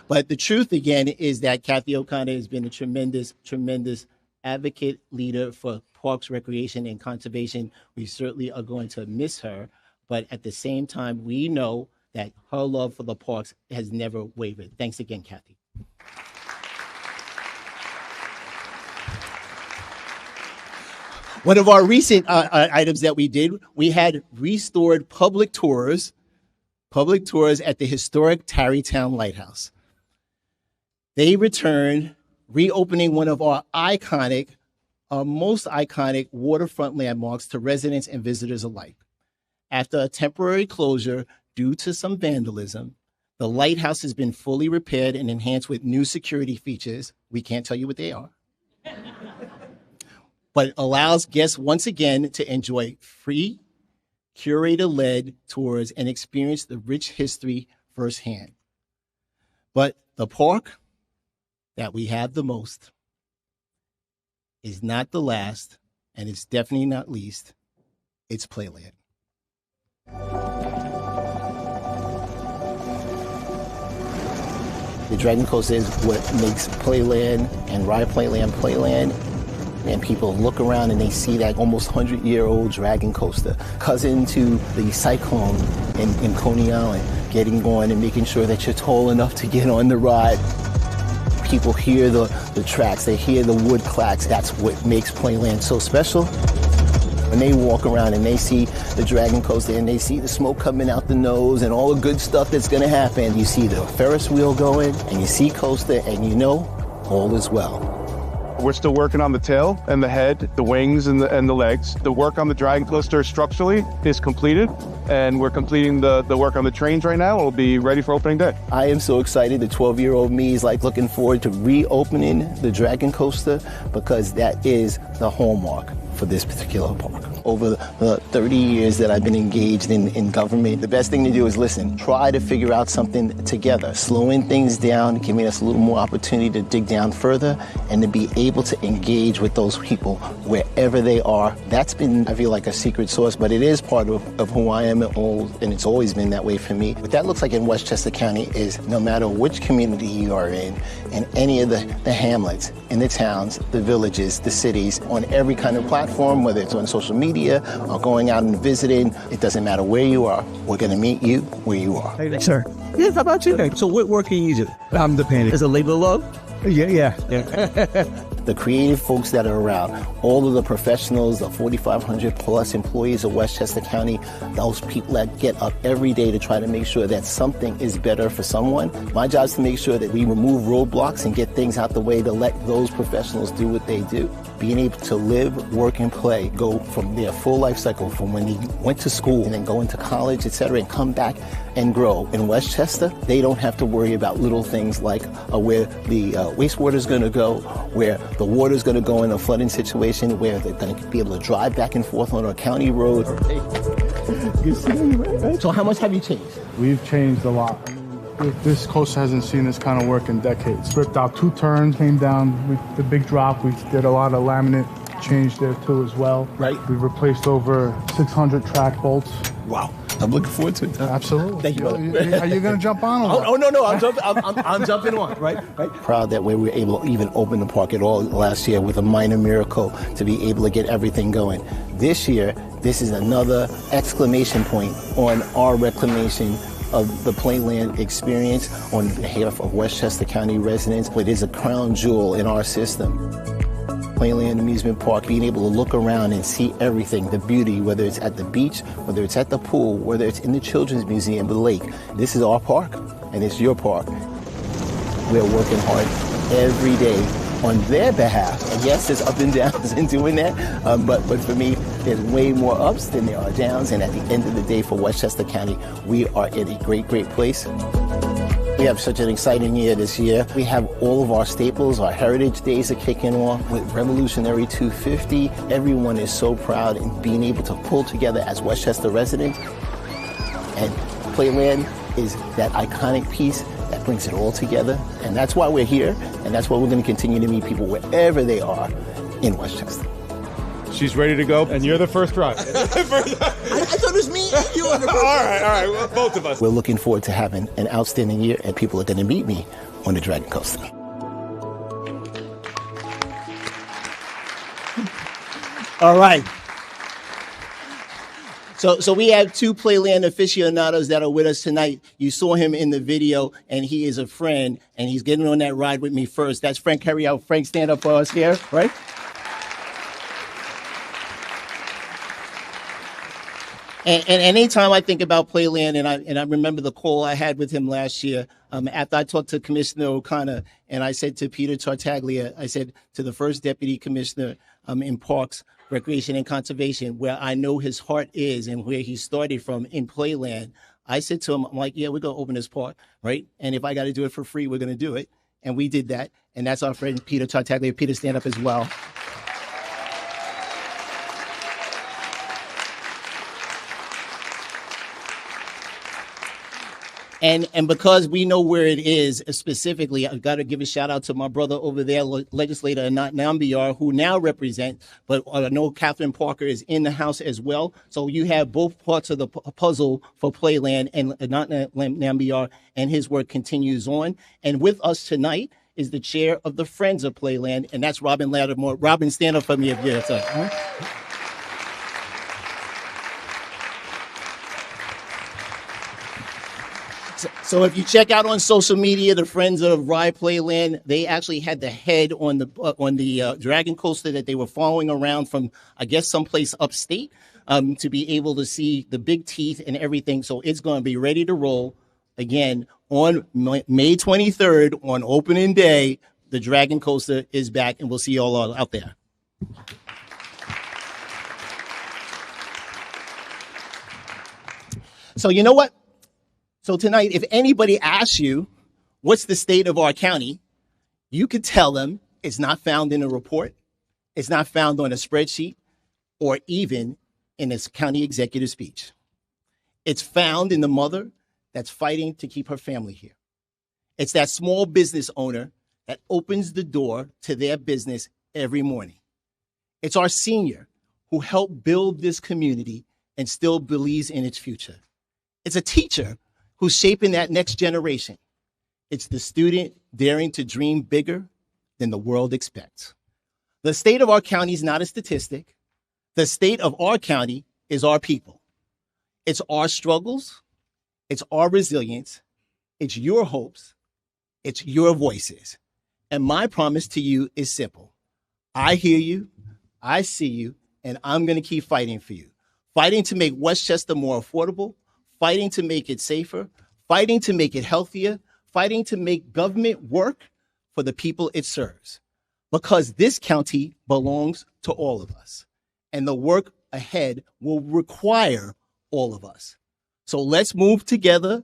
But the truth, again, is that Kathy O'Connor has been a tremendous, tremendous advocate, leader for parks, recreation, and conservation. We certainly are going to miss her. But at the same time, we know that her love for the parks has never wavered. Thanks again, Kathy. One of our recent items that we did, we had restored public tours at the historic Tarrytown Lighthouse. They returned, reopening one of our most iconic waterfront landmarks to residents and visitors alike. After a temporary closure due to some vandalism, the lighthouse has been fully repaired and enhanced with new security features. We can't tell you what they are. But allows guests once again to enjoy free, curator-led tours and experience the rich history firsthand. But the park that we have the most is not the last, and it's definitely not least. It's Playland. The Dragon Coaster is what makes Playland and Ride Playland Playland. And people look around and they see that almost 100-year-old Dragon Coaster, cousin to the Cyclone in Coney Island, getting on and making sure that you're tall enough to get on the ride. People hear the tracks, they hear the wood clacks. That's what makes Playland so special. When they walk around and they see the Dragon Coaster and they see the smoke coming out the nose and all the good stuff that's gonna happen, you see the Ferris wheel going and you see Coaster and you know all is well. We're still working on the tail and the head, the wings and the legs. The work on the Dragon Coaster structurally is completed, and we're completing the work on the trains right now. We'll be ready for opening day. I am so excited. The 12-year-old me is like looking forward to reopening the Dragon Coaster because that is the hallmark for this particular park. Over the 30 years that I've been engaged in government, the best thing to do is listen, try to figure out something together, slowing things down, giving us a little more opportunity to dig down further and to be able to engage with those people wherever they are. That's been, I feel like, a secret sauce, but it is part of who I am, and it's always been that way for me. What that looks like in Westchester County is no matter which community you are in any of the hamlets, in the towns, the villages, the cities, on every kind of platform, whether it's on social media or going out and visiting, it doesn't matter where you are. We're going to meet you where you are. Hey, sir. Yes, how about you? So what work can you do? I'm the painter. Is a labor of love? Yeah. The creative folks that are around, all of the professionals, the 4,500 plus employees of Westchester County, those people that get up every day to try to make sure that something is better for someone. My job is to make sure that we remove roadblocks and get things out the way to let those professionals do what they do. Being able to live, work, and play, go from their full life cycle, from when they went to school and then go into college, etc., and come back and grow. In Westchester, they don't have to worry about little things like where the wastewater is going to go, where the water is going to go in a flooding situation, where they're going to be able to drive back and forth on a county road. So how much have you changed? We've changed a lot. This coaster hasn't seen this kind of work in decades. Ripped out 2 turns, came down with the big drop. We did a lot of laminate change there too as well. Right. We replaced over 600 track bolts. Wow. I'm looking forward to it. Absolutely. Thank you, brother. Are you going to jump on? Oh, no. I'm jumping on, right? Proud that we were able to even open the park at all last year with a minor miracle to be able to get everything going. This year, this is another exclamation point on our reclamation of the Playland experience on behalf of Westchester County residents. It is a crown jewel in our system. Playland Amusement Park, being able to look around and see everything, the beauty, whether it's at the beach, whether it's at the pool, whether it's in the Children's Museum, the lake. This is our park, and it's your park. We're working hard every day on their behalf. And yes, there's up and downs in doing that, but for me, there's way more ups than there are downs. And at the end of the day, for Westchester County, we are in a great, great place. We have such an exciting year this year. We have all of our staples. Our Heritage Days are kicking off with Revolutionary 250. Everyone is so proud in being able to pull together as Westchester residents. And Playland is that iconic piece that brings it all together. And that's why we're here. And that's why we're going to continue to meet people wherever they are in Westchester. She's ready to go, and you're the first drive. I thought it was me and you on the first All right, well, both of us. We're looking forward to having an outstanding year, and people are going to meet me on the Dragon Coaster. All right. So we have two Playland aficionados that are with us tonight. You saw him in the video, and he is a friend, and he's getting on that ride with me first. That's Frank Carriel. Frank, stand up for us here, right? And anytime I think about Playland, and I remember the call I had with him last year, after I talked to Commissioner O'Connor, and I said to Peter Tartaglia, I said to the first Deputy Commissioner in Parks, Recreation and Conservation, where I know his heart is and where he started from in Playland, I said to him, I'm like, yeah, we're going to open this park, right? And if I got to do it for free, we're going to do it. And we did that. And that's our friend Peter Tartaglia. Peter, stand up as well. And because we know where it is specifically, I've got to give a shout out to my brother over there, Legislator Anant Nambiar, who now represents, but I know Catherine Parker is in the House as well. So you have both parts of the puzzle for Playland, and Anant Nambiar and his work continues on. And with us tonight is the chair of the Friends of Playland, and that's Robin Lattimore. Robin, stand up for me if you're huh? So if you check out on social media, the Friends of Ride Playland, they actually had the head on the Dragon Coaster that they were following around from, I guess, someplace upstate to be able to see the big teeth and everything. So it's going to be ready to roll again on May 23rd on opening day. The Dragon Coaster is back, and we'll see you all out there. So you know what? So tonight, if anybody asks you, what's the state of our county, you could tell them it's not found in a report, it's not found on a spreadsheet, or even in a county executive speech. It's found in the mother that's fighting to keep her family here. It's that small business owner that opens the door to their business every morning. It's our senior who helped build this community and still believes in its future. It's a teacher who's shaping that next generation. It's the student daring to dream bigger than the world expects. The state of our county is not a statistic. The state of our county is our people. It's our struggles. It's our resilience. It's your hopes. It's your voices. And my promise to you is simple. I hear you. I see you. And I'm going to keep fighting for you. Fighting to make Westchester more affordable. Fighting to make it safer, fighting to make it healthier, fighting to make government work for the people it serves. Because this county belongs to all of us. And the work ahead will require all of us. So let's move together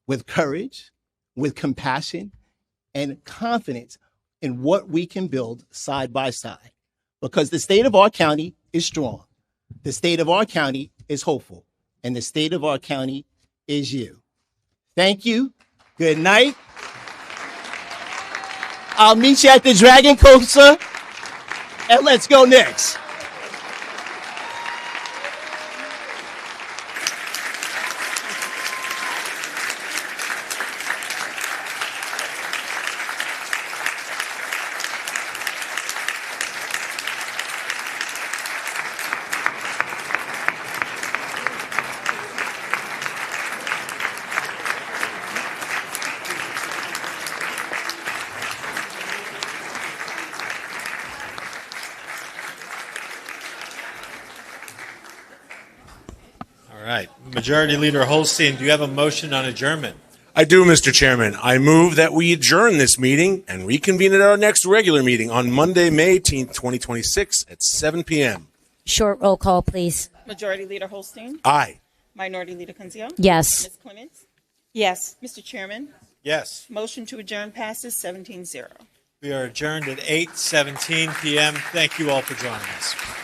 with courage, with compassion, and confidence in what we can build side by side. Because the state of our county is strong. The state of our county is hopeful. And the state of our county is you. Thank you. Good night. I'll meet you at the Dragon Coaster, and let's go next. Majority Leader Holstein, do you have a motion on adjournment? I do, Mr. Chairman. I move that we adjourn this meeting and reconvene at our next regular meeting on Monday, May 18th, 2026 at 7 p.m. Short roll call, please. Majority Leader Holstein? Aye. Minority Leader Kunzio? Yes. Ms. Clements? Yes. Mr. Chairman? Yes. Motion to adjourn passes 17-0. We are adjourned at 8:17 p.m. Thank you all for joining us.